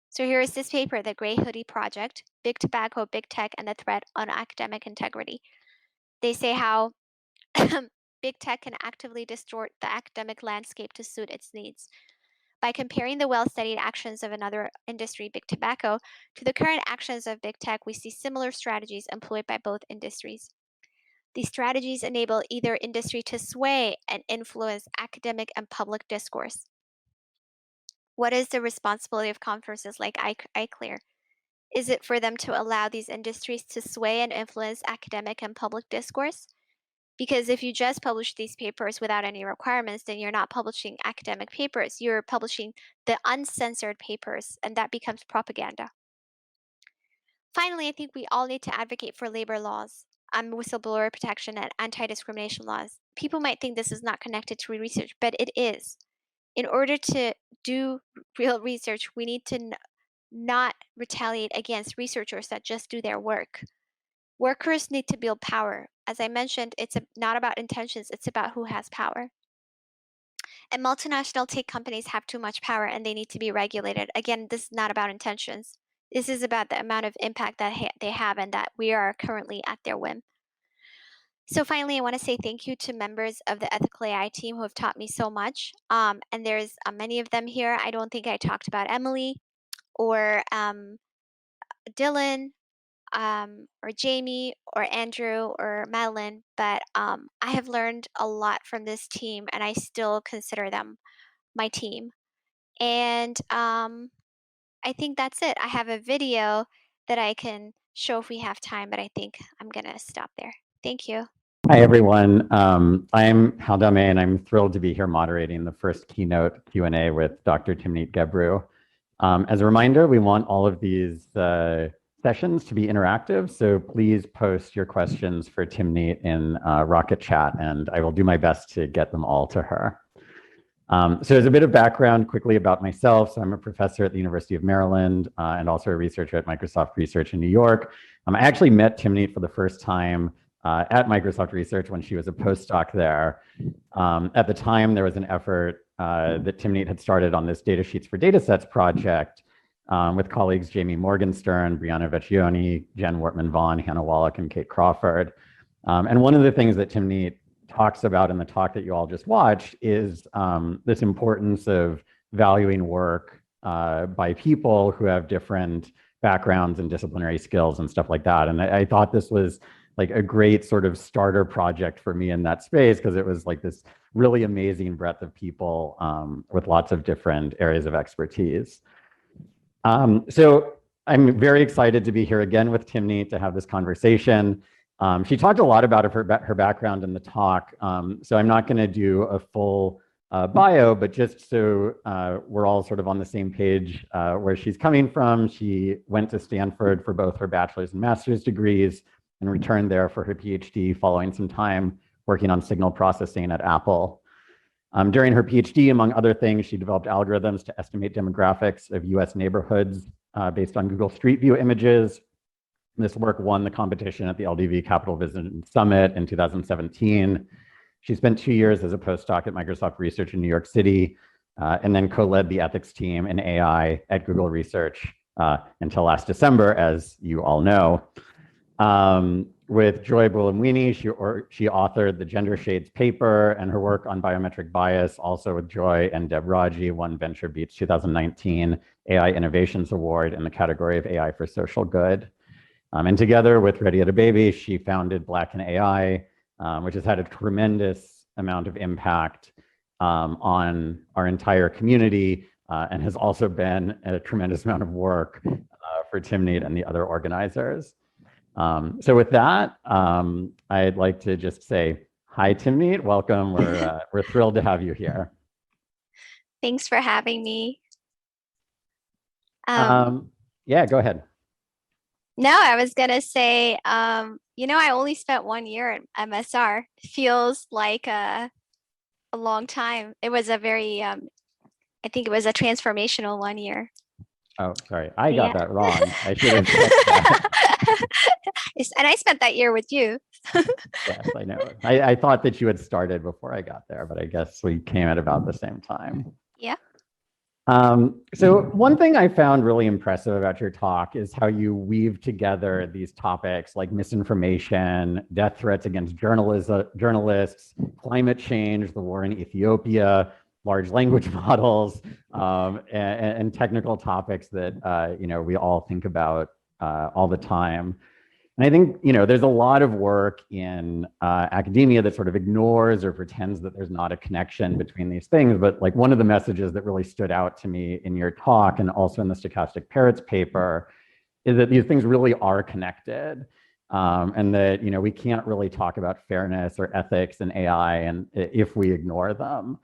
Speaker 1: So here is this paper, The Gray Hoodie Project, Big Tobacco, Big Tech, and the Threat on Academic Integrity. They say how Big Tech can actively distort the academic landscape to suit its needs. By comparing the well-studied actions of another industry, Big Tobacco, to the current actions of Big Tech, we see similar strategies employed by both industries. These strategies enable either industry to sway and influence academic and public discourse. What is the responsibility of conferences like ICLR? Is it for them to allow these industries to sway and influence academic and public discourse? Because if you just publish these papers without any requirements, then you're not publishing academic papers. You're publishing the uncensored papers, and that becomes propaganda. Finally, I think we all need to advocate for labor laws, whistleblower protection, and anti-discrimination laws. People might think this is not connected to research, but it is. In order to do real research, we need to not retaliate against researchers that just do their work. Workers need to build power. As I mentioned, it's not about intentions, it's about who has power. And multinational tech companies have too much power and they need to be regulated. Again, this is not about intentions. This is about the amount of impact that they have and that we are currently at their whim. So finally, I want to say thank you to members of the Ethical AI team who have taught me so much. And there's many of them here. I don't think I talked about Emily or Dylan, or Jamie or Andrew or Madeline, but I have learned a lot from this team, and I still consider them my team. And I think that's it. I have a video that I can show if we have time, but I think I'm gonna stop there. Thank you.
Speaker 2: Hi, everyone. I'm Hal Dame, and I'm thrilled to be here moderating the first keynote Q&A with Dr. Timnit Gebru. As a reminder, we want all of these sessions to be interactive, so please post your questions for Timnit in Rocket Chat, and I will do my best to get them all to her. So as a bit of background quickly about myself, so I'm a professor at the University of Maryland and also a researcher at Microsoft Research in New York. I actually met Timnit for the first time at Microsoft Research when she was a postdoc there. At the time, there was an effort that Timnit had started on this data sheets for datasets project with colleagues Jamie Morgenstern, Brianna Vecchioni, Jen Wortman-Vaughan, Hannah Wallach, and Kate Crawford. And one of the things that Timnit talks about in the talk that you all just watched is this importance of valuing work by people who have different backgrounds and disciplinary skills and stuff like that. And I thought this was like a great sort of starter project for me in that space, because it was like this really amazing breadth of people with lots of different areas of expertise. So I'm very excited to be here again with Timnit to have this conversation. She talked a lot about her background in the talk, so I'm not going to do a full bio, but just so we're all sort of on the same page where she's coming from. She went to Stanford for both her bachelor's and master's degrees and returned there for her PhD following some time working on signal processing at Apple. During her PhD, among other things, she developed algorithms to estimate demographics of US neighborhoods based on Google Street View images. This work won the competition at the LDV Capital Vision Summit in 2017. She spent 2 years as a postdoc at Microsoft Research in New York City, and then co-led the ethics team in AI at Google Research until last December, as you all know. With Joy Buolamwini, she authored the Gender Shades paper, and her work on biometric bias, also with Joy and Deb Raji, won VentureBeat's 2019 AI Innovations Award in the category of AI for social good. And together with Ready at a Baby, she founded Black in AI, which has had a tremendous amount of impact on our entire community and has also been a tremendous amount of work for Timnit and the other organizers. So with that, I'd like to just say, hi, Timnit, welcome. We're thrilled to have you here.
Speaker 1: Thanks for having me.
Speaker 2: Yeah, go ahead.
Speaker 1: No, I was gonna say, you know, I only spent 1 year at MSR. It feels like a long time. It was a very, I think it was a transformational 1 year.
Speaker 2: Oh, sorry, I got that wrong. I should have checked that.
Speaker 1: And I spent that year with you.
Speaker 2: Yes, I know. I thought that you had started before I got there, but I guess we came at about the same time.
Speaker 1: Yeah.
Speaker 2: So one thing I found really impressive about your talk is how you weave together these topics like misinformation, death threats against journalists, climate change, the war in Ethiopia, large language models, and technical topics that we all think about all the time. And I think, there's a lot of work in academia that sort of ignores or pretends that there's not a connection between these things. But like one of the messages that really stood out to me in your talk and also in the Stochastic Parrots paper is that these things really are connected. And that, we can't really talk about fairness or ethics and AI and if we ignore them.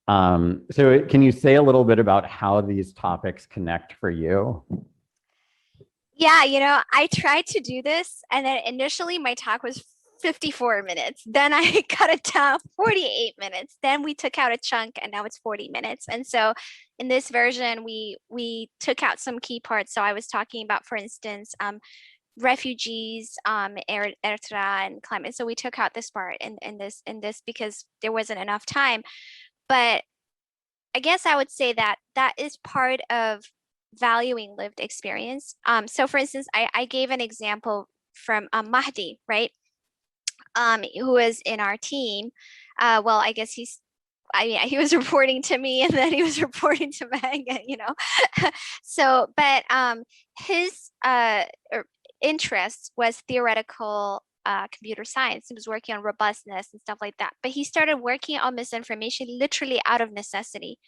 Speaker 2: So can you say a little bit about how these topics connect for you?
Speaker 1: Yeah, I tried to do this, and then initially my talk was 54 minutes. Then I cut it down 48 minutes. Then we took out a chunk, and now it's 40 minutes. And so in this version, we took out some key parts. So I was talking about, for instance, refugees, Eritrea, and climate. So we took out this part in this because there wasn't enough time. But I guess I would say that is part of valuing lived experience. So for instance, I gave an example from Mahdi, right? Who was in our team. Well, I guess he was reporting to me, and then he was reporting to Meg, So, but his interest was theoretical computer science. He was working on robustness and stuff like that. But he started working on misinformation literally out of necessity.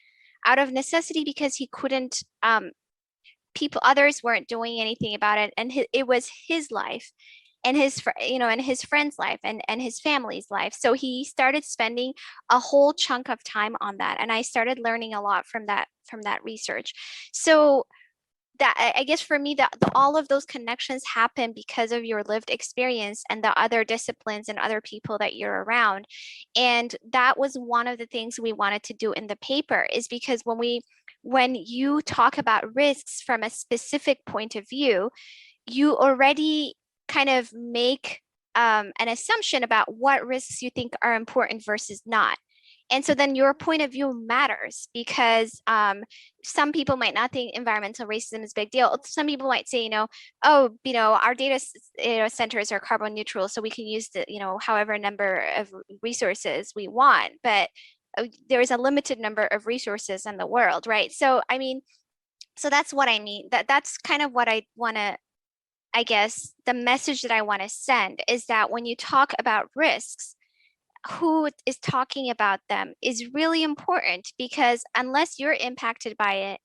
Speaker 1: Out of necessity because he couldn't, others weren't doing anything about it. And it was his life and and his friend's life and his family's life. So he started spending a whole chunk of time on that. And I started learning a lot from that research. So that, I guess for me, that all of those connections happen because of your lived experience and the other disciplines and other people that you're around. And that was one of the things we wanted to do in the paper, is because when you talk about risks from a specific point of view, you already kind of make an assumption about what risks you think are important versus not. And so then your point of view matters, because some people might not think environmental racism is a big deal. Some people might say, oh, our data centers are carbon neutral, so we can use the, however number of resources we want. But there is a limited number of resources in the world, right? So, I mean, so that's what I mean. That's kind of what I want to, I guess, the message that I want to send is that when you talk about risks, who is talking about them is really important, because unless you're impacted by it,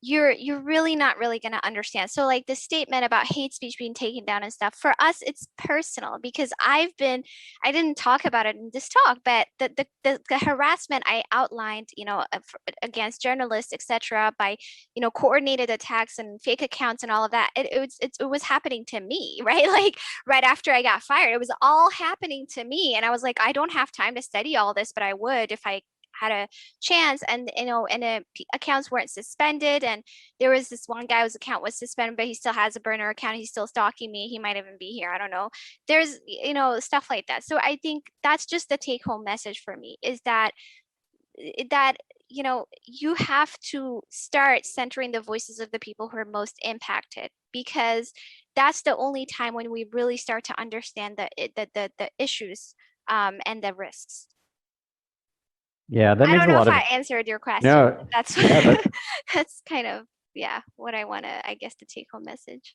Speaker 1: you're really not really going to understand. So like the statement about hate speech being taken down and stuff, for us it's personal, because I didn't talk about it in this talk, but the harassment I outlined, against journalists, etc., by coordinated attacks and fake accounts and all of that, it was happening to me, right? Like right after I got fired, it was all happening to me, and I was like, I don't have time to study all this, but I would if I had a chance. And accounts weren't suspended, and there was this one guy whose account was suspended, but he still has a burner account. He's still stalking me. He might even be here, I don't know. There's stuff like that. So I think that's just the take home message for me, is that you have to start centering the voices of the people who are most impacted, because that's the only time when we really start to understand the issues and the risks.
Speaker 2: Yeah, that
Speaker 1: I
Speaker 2: makes
Speaker 1: don't
Speaker 2: a
Speaker 1: know
Speaker 2: lot
Speaker 1: if
Speaker 2: of.
Speaker 1: I answered your question.
Speaker 2: No,
Speaker 1: That's
Speaker 2: yeah,
Speaker 1: that's kind of, yeah, what I want to, I guess, the take home message.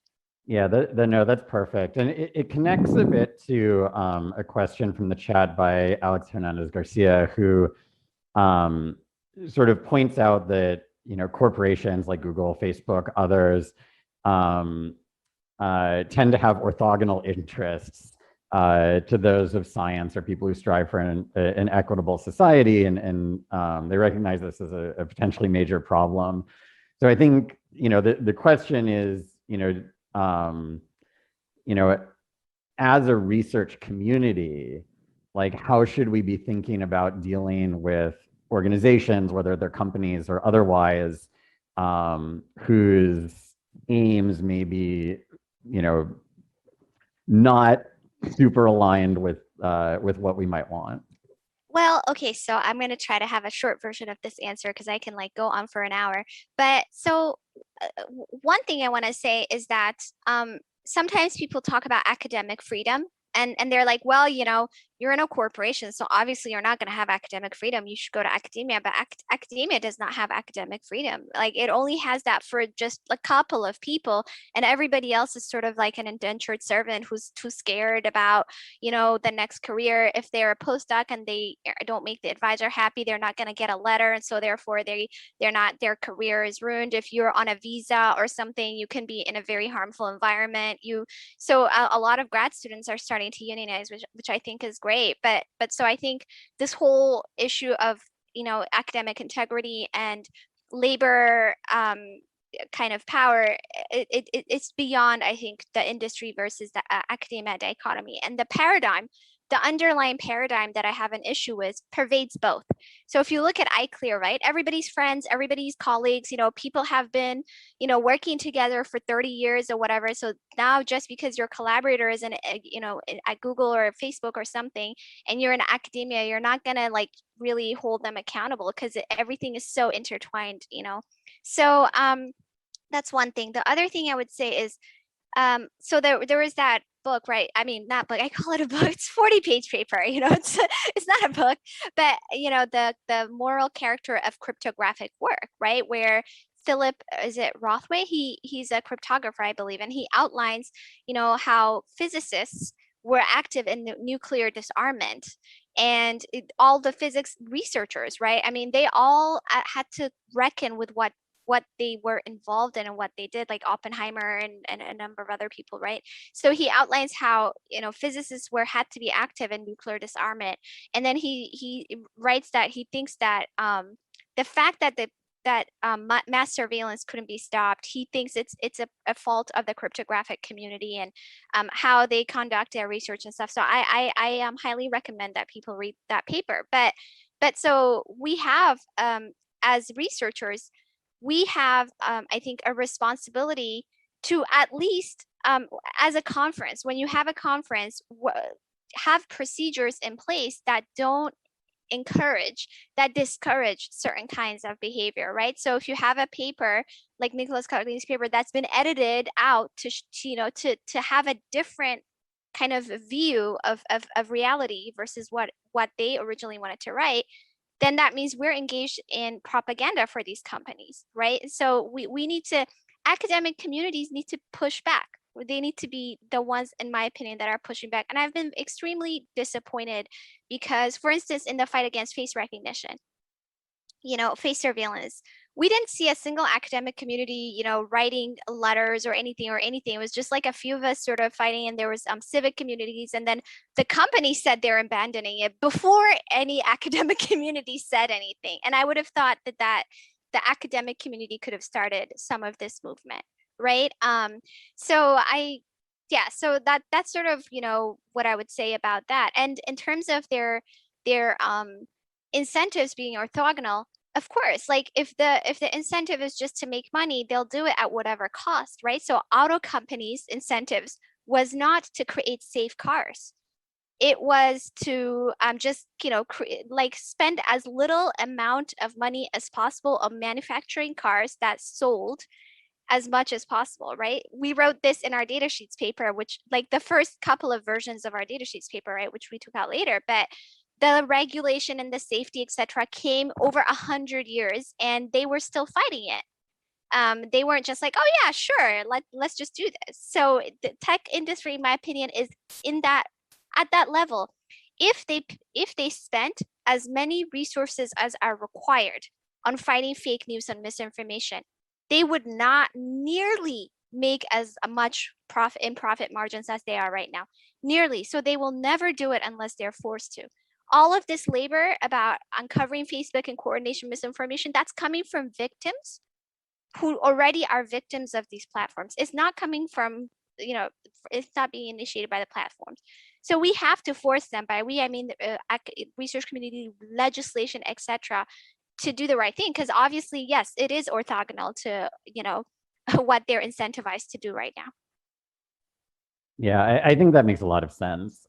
Speaker 2: yeah, no, that's perfect. And it connects a bit to a question from the chat by Alex Hernandez Garcia, who sort of points out that, corporations like Google, Facebook, others tend to have orthogonal interests to those of science, or people who strive for an equitable society, and they recognize this as a potentially major problem. So I think the question is, as a research community, like how should we be thinking about dealing with organizations, whether they're companies or otherwise, whose aims may be, not super aligned with what we might want?
Speaker 1: Well, okay, so I'm going to try to have a short version of this answer, because I can like go on for an hour. But so one thing I want to say is that sometimes people talk about academic freedom, and they're like, well, you're in a corporation, so obviously you're not going to have academic freedom. You should go to academia, but academia does not have academic freedom. Like it only has that for just a couple of people, and everybody else is sort of like an indentured servant who's too scared about, the next career. If they're a postdoc and they don't make the advisor happy, they're not going to get a letter, and so therefore they're not, their career is ruined. If you're on a visa or something, you can be in a very harmful environment. So a lot of grad students are starting to unionize, which I think is great. But so I think this whole issue of academic integrity and labor kind of power, it's beyond, I think, the industry versus the academia dichotomy. And the underlying paradigm that I have an issue with pervades both. So if you look at ICLR, right, everybody's friends, everybody's colleagues, people have been, working together for 30 years or whatever. So now just because your collaborator is at Google or Facebook or something, and you're in academia, you're not gonna like really hold them accountable, because everything is so intertwined, So that's one thing. The other thing I would say is, so there was that book, right? I mean, not book, I call it a book. It's 40-page paper, it's not a book, but the moral character of cryptographic work, right? Where Philip, is it Rothway? He's a cryptographer, I believe, and he outlines, how physicists were active in nuclear disarmament, and all the physics researchers, right? I mean, they all had to reckon with what they were involved in and what they did, like Oppenheimer and a number of other people, right? So he outlines how physicists had to be active in nuclear disarmament, and then he writes that he thinks that the fact that mass surveillance couldn't be stopped, he thinks it's a fault of the cryptographic community and how they conduct their research and stuff. So I highly recommend that people read that paper. But so we have as researchers, we have I think a responsibility to at least as a conference, when you have a conference, have procedures in place that don't that discourage certain kinds of behavior, right? So if you have a paper like Nicholas Cottling's paper that's been edited out to have a different kind of view of reality versus what they originally wanted to write, then that means we're engaged in propaganda for these companies, right? So we need to, academic communities need to push back. They need to be the ones, in my opinion, that are pushing back. And I've been extremely disappointed because, for instance, in the fight against face recognition, face surveillance, we didn't see a single academic community, writing letters or anything. It was just like a few of us sort of fighting, and there was civic communities, and then the company said they're abandoning it before any academic community said anything. And I would have thought that the academic community could have started some of this movement, right? So that's sort of what I would say about that. And in terms of their incentives being orthogonal, of course, like if the incentive is just to make money, they'll do it at whatever cost, right? So auto companies' incentives was not to create safe cars. It was to just spend as little amount of money as possible on manufacturing cars that sold as much as possible, right? We wrote this in our data sheets paper, which like the first couple of versions of our data sheets paper, right, which we took out later, but the regulation and the safety, etc., came over 100 years, and they were still fighting it. They weren't just like, oh yeah, sure, let's just do this. So the tech industry, in my opinion, is at that level. If they spent as many resources as are required on fighting fake news and misinformation, they would not nearly make as much profit margins as they are right now. Nearly. So they will never do it unless they're forced to. All of this labor about uncovering Facebook and coordination misinformation, that's coming from victims who already are victims of these platforms. It's not coming from, it's not being initiated by the platforms. So we have to force them, by we, I mean research community, legislation, etc., to do the right thing. Because obviously, yes, it is orthogonal to, what they're incentivized to do right now.
Speaker 2: Yeah, I think that makes a lot of sense.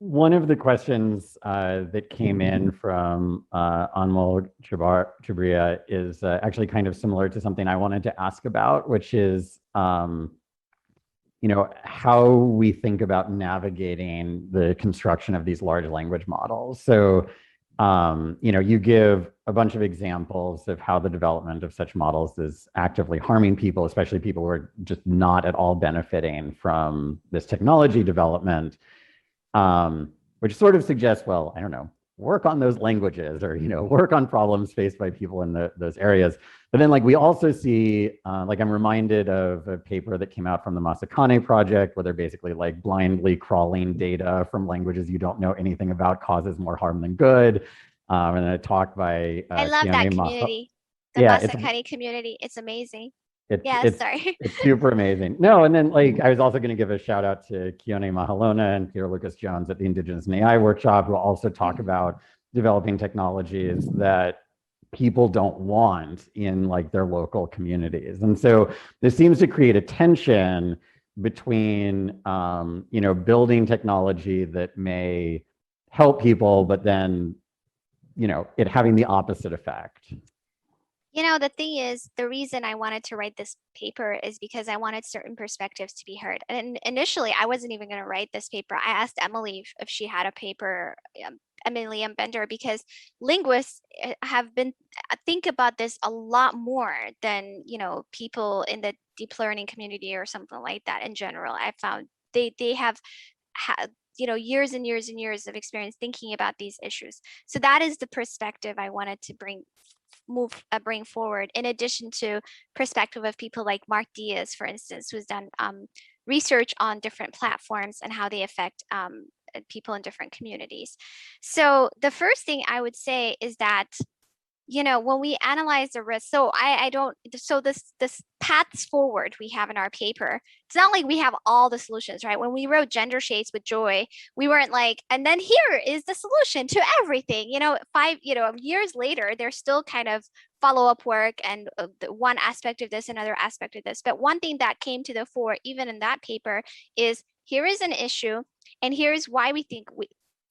Speaker 2: One of the questions that came in from Anmol Jabria is actually kind of similar to something I wanted to ask about, which is, how we think about navigating the construction of these large language models. So, you give a bunch of examples of how the development of such models is actively harming people, especially people who are just not at all benefiting from this technology development. Which sort of suggests, well, I don't know, work on those languages or, work on problems faced by people in those areas. But then we also see, I'm reminded of a paper that came out from the Misogyny project where they're basically blindly crawling data from languages you don't know anything about causes more harm than good. And then a talk by
Speaker 1: I love that community, the Misogyny community. It's amazing. Sorry.
Speaker 2: It's super amazing. No, and then I was also going to give a shout out to Keone Mahalona and Peter Lucas Jones at the Indigenous and AI workshop, who also talk about developing technologies that people don't want in their local communities. And so this seems to create a tension between, building technology that may help people, but then, it having the opposite effect.
Speaker 1: The thing is, the reason I wanted to write this paper is because I wanted certain perspectives to be heard. And initially, I wasn't even going to write this paper. I asked Emily if she had a paper Emilian Bender, because linguists have been think about this a lot more than, you know, people in the deep learning community or something like that in general. I found they have had, you know, years and years and years of experience thinking about these issues. So that is the perspective I wanted to bring forward, in addition to perspective of people like Mark Diaz, for instance, who's done research on different platforms and how they affect people in different communities. So the first thing I would say is that, you know, when we analyze the risk, so this paths forward we have in our paper, it's not like we have all the solutions, right? When we wrote Gender Shades with Joy, we weren't like, and then here is the solution to everything. You know, 5 years later, there's still kind of follow-up work and one aspect of this, another aspect of this. But one thing that came to the fore, even in that paper, is here is an issue, and here's why we think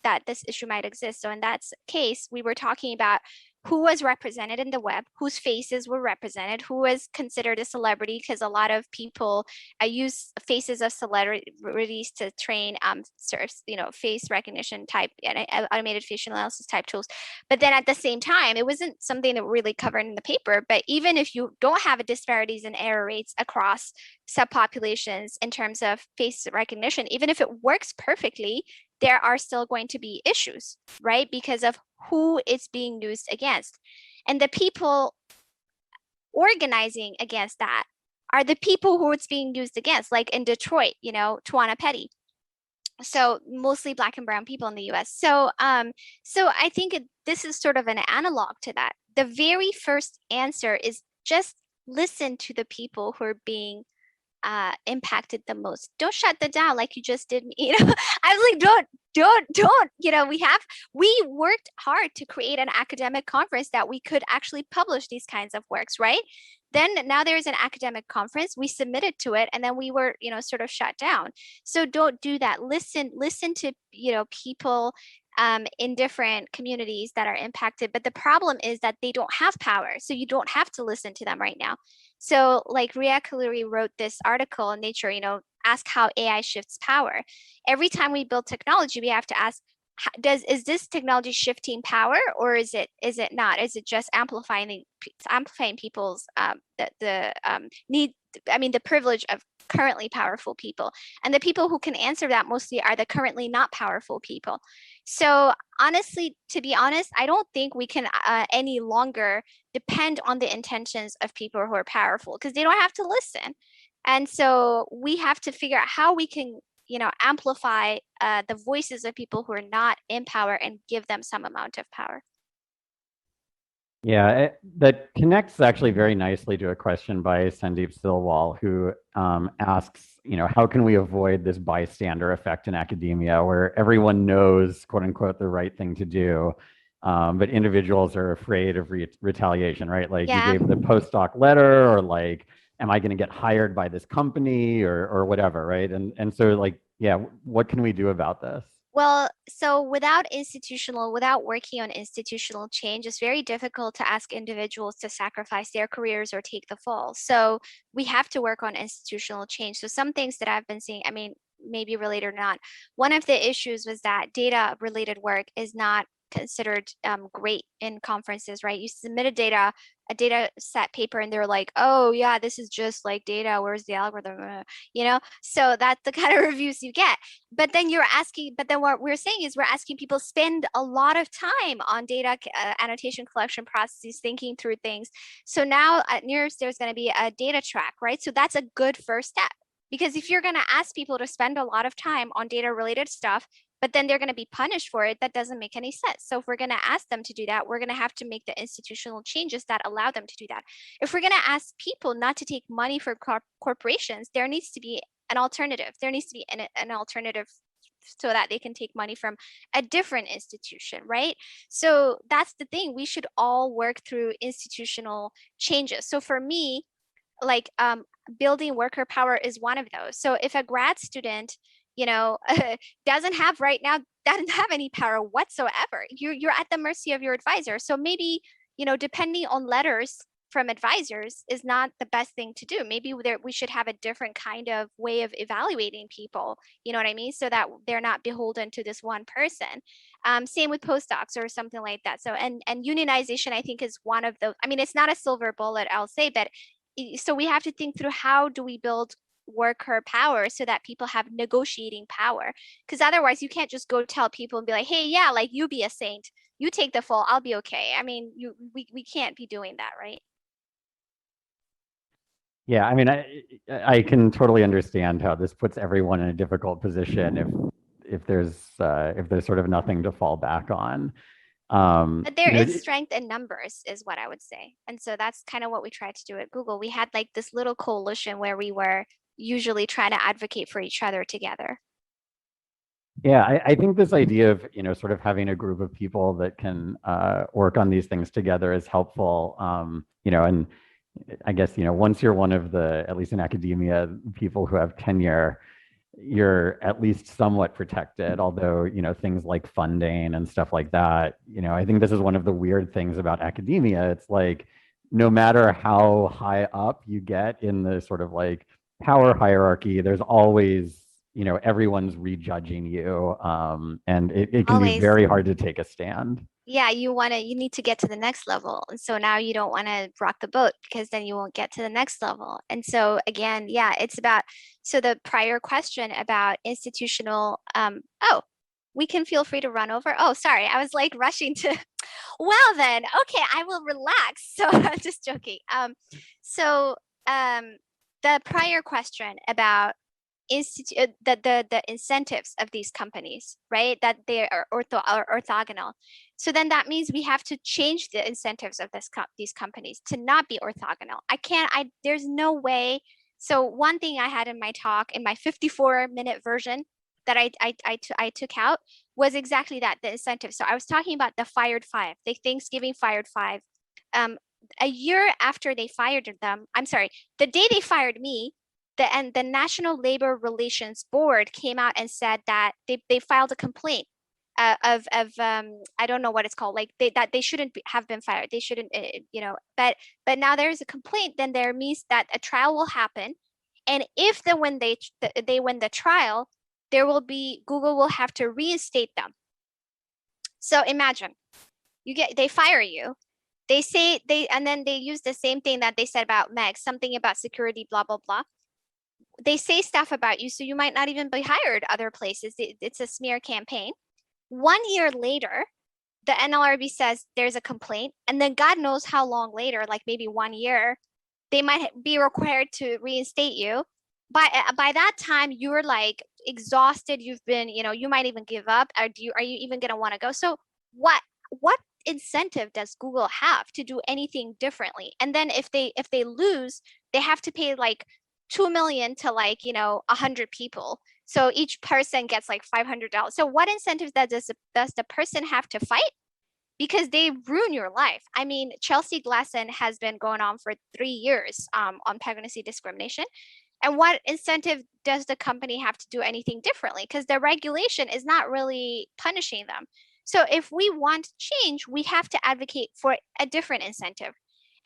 Speaker 1: that this issue might exist. So in that case, we were talking about who was represented in the web, whose faces were represented, who was considered a celebrity, because a lot of people use faces of celebrities to train face recognition type and automated facial analysis type tools. But then at the same time, it wasn't something that really covered in the paper. But even if you don't have disparities in error rates across subpopulations in terms of face recognition, even if it works perfectly, there are still going to be issues, right? Because of who it's being used against. And the people organizing against that are the people who it's being used against, like in Detroit, you know, Tawana Petty. So mostly Black and brown people in the US. So I think this is sort of an analog to that. The very first answer is just listen to the people who are being impacted the most. Don't shut them down like you just did me. You know, I was like, don't. You know, we worked hard to create an academic conference that we could actually publish these kinds of works, right? Then now there's an academic conference, we submitted to it, and then we were, you know, sort of shut down. So don't do that. Listen to, you know, people in different communities that are impacted. But the problem is that they don't have power. So you don't have to listen to them right now. So like Ria Kaluri wrote this article in Nature, you know, ask how AI shifts power. Every time we build technology, we have to ask, is this technology shifting power, or is it not? Is it just amplifying people's need? I mean, the privilege of currently powerful people, and the people who can answer that mostly are the currently not powerful people. So honestly, to be honest, I don't think we can any longer depend on the intentions of people who are powerful, because they don't have to listen. And so we have to figure out how we can, you know, amplify the voices of people who are not in power and give them some amount of power.
Speaker 2: Yeah, that connects actually very nicely to a question by Sandeep Silwal, who asks, you know, how can we avoid this bystander effect in academia where everyone knows, quote unquote, the right thing to do, but individuals are afraid of retaliation, right? Like you gave the postdoc letter, or like, am I going to get hired by this company or whatever, right? And so like, yeah, what can we do about this?
Speaker 1: Well, so without working on institutional change, it's very difficult to ask individuals to sacrifice their careers or take the fall. So we have to work on institutional change. So some things that I've been seeing, I mean, maybe related or not, one of the issues was that data related work is not considered great in conferences, right? You submit a data set paper and they're like, oh yeah, this is just like data, where's the algorithm, you know? So that's the kind of reviews you get. But then what we're saying is we're asking people spend a lot of time on data annotation collection processes, thinking through things. So now at NEARS, there's going to be a data track, right? So that's a good first step, because if you're going to ask people to spend a lot of time on data related stuff, but then they're going to be punished for it, that doesn't make any sense. So if we're going to ask them to do that, we're going to have to make the institutional changes that allow them to do that. If we're going to ask people not to take money for corporations, there needs to be an alternative. There needs to be an alternative so that they can take money from a different institution, right? So that's the thing. We should all work through institutional changes. So for me, like building worker power is one of those. So if a grad student, you know, doesn't have any power whatsoever, you're at the mercy of your advisor. So maybe, you know, depending on letters from advisors is not the best thing to do. Maybe we should have a different kind of way of evaluating people, you know what I mean? So that they're not beholden to this one person. Same with postdocs or something like that. So, and unionization, I think, is one of those. I mean, it's not a silver bullet, I'll say, but so we have to think through, how do we build worker power so that people have negotiating power? Because otherwise you can't just go tell people and be like, hey, yeah, like, you be a saint, you take the fall, I'll be okay. I mean, we can't be doing that, right?
Speaker 2: Yeah, I mean, I can totally understand how this puts everyone in a difficult position if there's sort of nothing to fall back on.
Speaker 1: But there is strength in numbers, is what I would say. And so that's kind of what we tried to do at Google. We had like this little coalition where we were usually trying to advocate for each other together.
Speaker 2: Yeah, I think this idea of, sort of having a group of people that can work on these things together is helpful. And I guess, once you're one of the, at least in academia, people who have tenure, you're at least somewhat protected, although, things like funding and stuff like that, I think this is one of the weird things about academia. It's like, no matter how high up you get in the sort of like power hierarchy, there's always, everyone's rejudging you. And it can be very hard to take a stand.
Speaker 1: Yeah, you need to get to the next level. And so now you don't want to rock the boat, because then you won't get to the next level. And so again, yeah, it's about, so the prior question about institutional, oh, we can feel free to run over. Oh, sorry, I was like rushing to, well then, okay, I will relax. So I'm just joking. The prior question about the incentives of these companies, right? That they are orthogonal. So then that means we have to change the incentives of these companies to not be orthogonal. There's no way. So one thing I had in my talk, in my 54-minute version that I took out, was exactly that, the incentive. So I was talking about the fired five, the Thanksgiving fired five. A year after they fired them, I'm sorry, the day they fired me, the National Labor Relations Board came out and said that they filed a complaint of I don't know what it's called, like that they shouldn't have been fired. They shouldn't, but now there's a complaint, then there means that a trial will happen. And if when they win the trial, Google will have to reinstate them. So imagine, they fire you. They say and then they use the same thing that they said about Meg, something about security, blah, blah, blah. They say stuff about you, so you might not even be hired other places. It's a smear campaign. 1 year later, the NLRB says there's a complaint, and then God knows how long later, like maybe 1 year, they might be required to reinstate you. By that time, you're like exhausted. You've been, you might even give up. Are you even gonna want to go? So what incentive does Google have to do anything differently? And then if they lose, they have to pay like $2 million to 100 people. So each person gets like $500. So what incentive does the person have to fight? Because they ruin your life. I mean, Chelsea Glasson has been going on for 3 years on pregnancy discrimination. And what incentive does the company have to do anything differently? Because the regulation is not really punishing them. So if we want change, we have to advocate for a different incentive.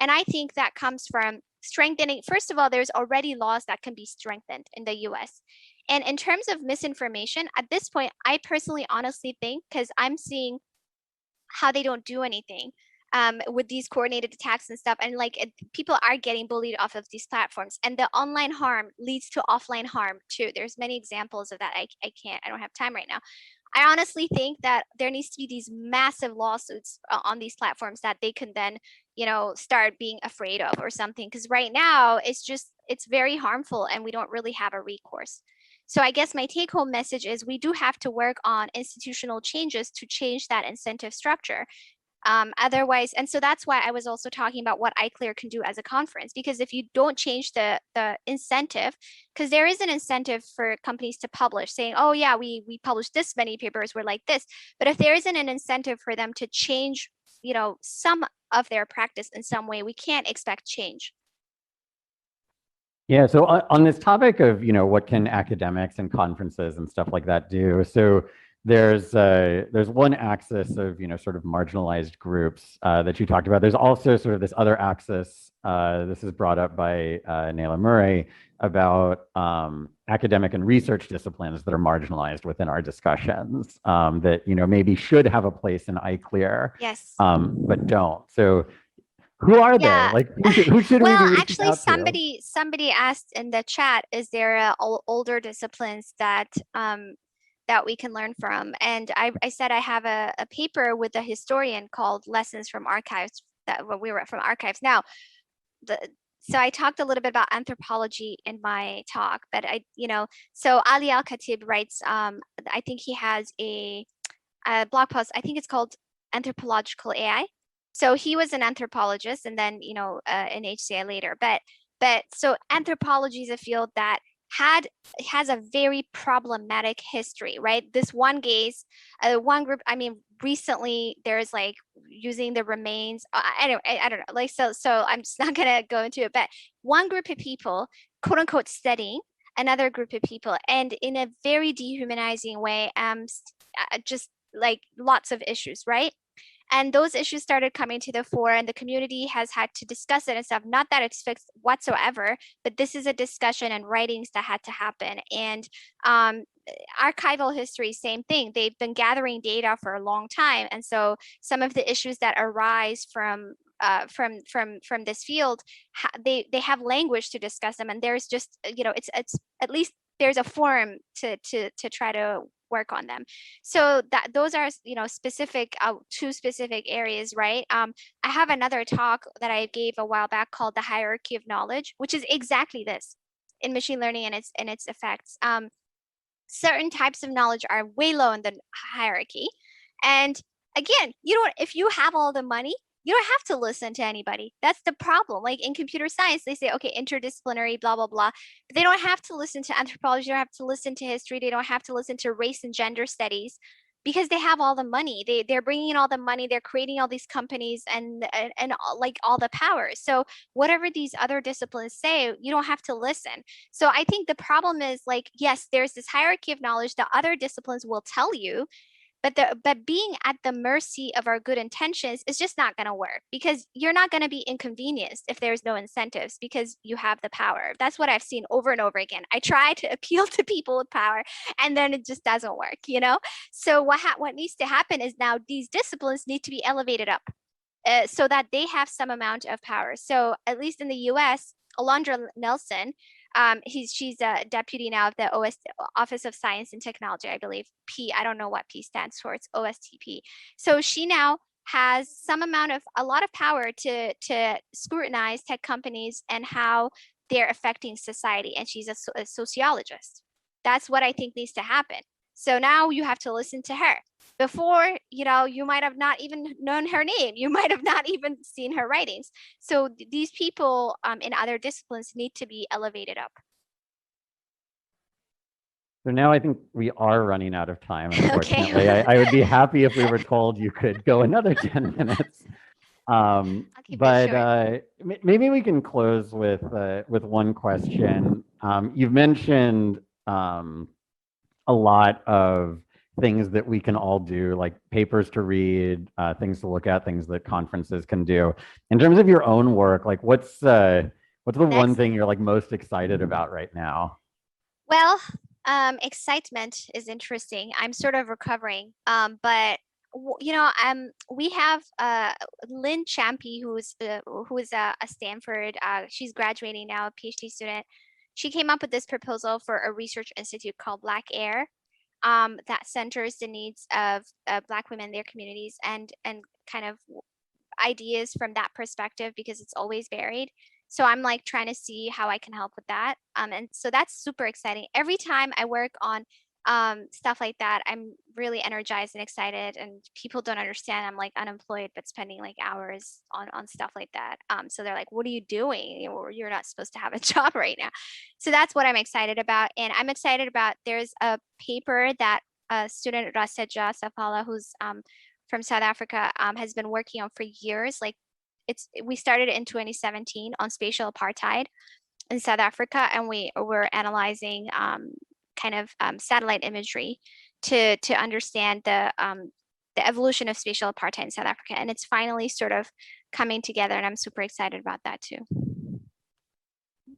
Speaker 1: And I think that comes from strengthening. First of all, there's already laws that can be strengthened in the US. And in terms of misinformation, at this point, I personally honestly think, because I'm seeing how they don't do anything with these coordinated attacks and stuff, and people are getting bullied off of these platforms, and the online harm leads to offline harm too. There's many examples of that. I don't have time right now. I honestly think that there needs to be these massive lawsuits on these platforms that they can then, start being afraid of or something. Because right now it's very harmful and we don't really have a recourse. So I guess my take home message is we do have to work on institutional changes to change that incentive structure. Otherwise, and so that's why I was also talking about what ICLR can do as a conference, because if you don't change the incentive, because there is an incentive for companies to publish saying, oh yeah, we published this many papers, we're like this. But if there isn't an incentive for them to change, some of their practice in some way, we can't expect change.
Speaker 2: Yeah, so on this topic of, what can academics and conferences and stuff like that do? So there's one axis of, sort of marginalized groups that you talked about. There's also sort of this other axis. This is brought up by Naila Murray about academic and research disciplines that are marginalized within our discussions that maybe should have a place in ICLR,
Speaker 1: Yes.
Speaker 2: but don't. So who are they? Like, who should we be reaching
Speaker 1: actually,
Speaker 2: out to?
Speaker 1: somebody asked in the chat, is there older disciplines that that we can learn from? And I said I have a paper with a historian called Lessons from Archives, that we were from archives. Now, so I talked a little bit about anthropology in my talk, but so Ali Al-Khatib writes, I think he has a blog post, I think it's called Anthropological AI. So he was an anthropologist and then, an HCI later. But so anthropology is a field that has a very problematic history, right? This one one group, I mean, recently there's like using the remains. Anyway, I don't know. Like, so I'm just not gonna go into it, but one group of people, quote unquote, studying another group of people, and in a very dehumanizing way, just like lots of issues, right? And those issues started coming to the fore, and the community has had to discuss it and stuff. Not that it's fixed whatsoever, but this is a discussion and writings that had to happen. And archival history, same thing. They've been gathering data for a long time, and so some of the issues that arise from this field, they have language to discuss them, and there's just it's at least there's a forum to try to work on them. So those are specific two specific areas, right? I have another talk that I gave a while back called The Hierarchy of Knowledge, which is exactly this in machine learning and its effects. Certain types of knowledge are way low in the hierarchy, and again, if you have all the money, you don't have to listen to anybody. That's the problem. Like in computer science, they say, okay, interdisciplinary, blah, blah, blah. But they don't have to listen to anthropology. They don't have to listen to history. They don't have to listen to race and gender studies because they have all the money. They're bringing in all the money. They're creating all these companies and like all the power. So whatever these other disciplines say, you don't have to listen. So I think the problem is like, yes, there's this hierarchy of knowledge that other disciplines will tell you, but being at the mercy of our good intentions is just not going to work, because you're not going to be inconvenienced if there's no incentives because you have the power. That's what I've seen over and over again. I try to appeal to people with power and then it just doesn't work, So what needs to happen is now these disciplines need to be elevated up so that they have some amount of power. So at least in the US, Alondra Nelson, she's a deputy now of the Office of Science and Technology, I believe. I don't know what P stands for. It's OSTP. So she now has a lot of power to scrutinize tech companies and how they're affecting society. And she's a sociologist. That's what I think needs to happen. So now you have to listen to her. Before, you might have not even known her name. You might have not even seen her writings. So these people in other disciplines need to be elevated up.
Speaker 2: So now I think we are running out of time, unfortunately. Okay. I would be happy if we were told you could go another 10 minutes. But maybe we can close with one question. You've mentioned a lot of things that we can all do, like papers to read, things to look at, things that conferences can do. In terms of your own work, like what's the one thing you're like most excited about right now?
Speaker 1: Well, excitement is interesting. I'm sort of recovering, but we have Lynn Champy, who is a Stanford. She's graduating now, a PhD student. She came up with this proposal for a research institute called Black Air, that centers the needs of Black women in their communities and kind of ideas from that perspective, because it's always varied. So I'm like trying to see how I can help with that. And so that's super exciting. Every time I work on stuff like that, I'm really energized and excited, and people don't understand I'm like unemployed but spending like hours on stuff like that. So they're like, what are you doing? You're not supposed to have a job right now. So that's what I'm excited about. And I'm excited about, there's a paper that a student, Raseja Safala, who's from South Africa, has been working on for years. Like we started in 2017 on spatial apartheid in South Africa, and we were analyzing kind of satellite imagery to understand the evolution of spatial apartheid in South Africa. And it's finally sort of coming together, and I'm super excited about that too.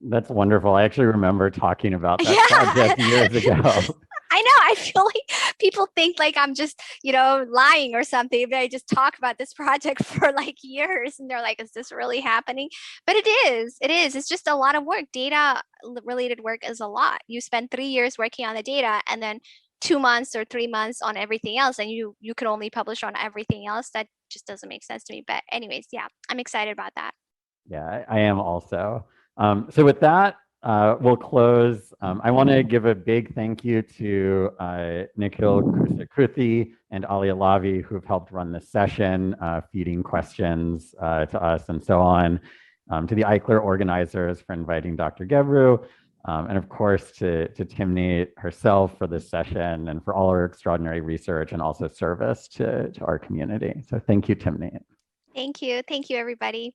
Speaker 2: That's wonderful. I actually remember talking about that
Speaker 1: Yeah.
Speaker 2: project years ago.
Speaker 1: I know. I feel like people think like I'm just, lying or something, but I just talk about this project for like years and they're like, is this really happening? But it is. It is. It's just a lot of work. Data related work is a lot. You spend 3 years working on the data and then 2 months or 3 months on everything else, and you can only publish on everything else. That just doesn't make sense to me. But anyways, yeah, I'm excited about that.
Speaker 2: Yeah, I am also. So with that, we'll close. I want to give a big thank you to Nikhil Kruthi and Ali Alavi, who have helped run this session, feeding questions to us and so on, to the ICLR organizers for inviting Dr. Gebru, and of course to Timnit herself for this session and for all her extraordinary research and also service to our community. So thank you, Timnit.
Speaker 1: Thank you. Thank you, everybody.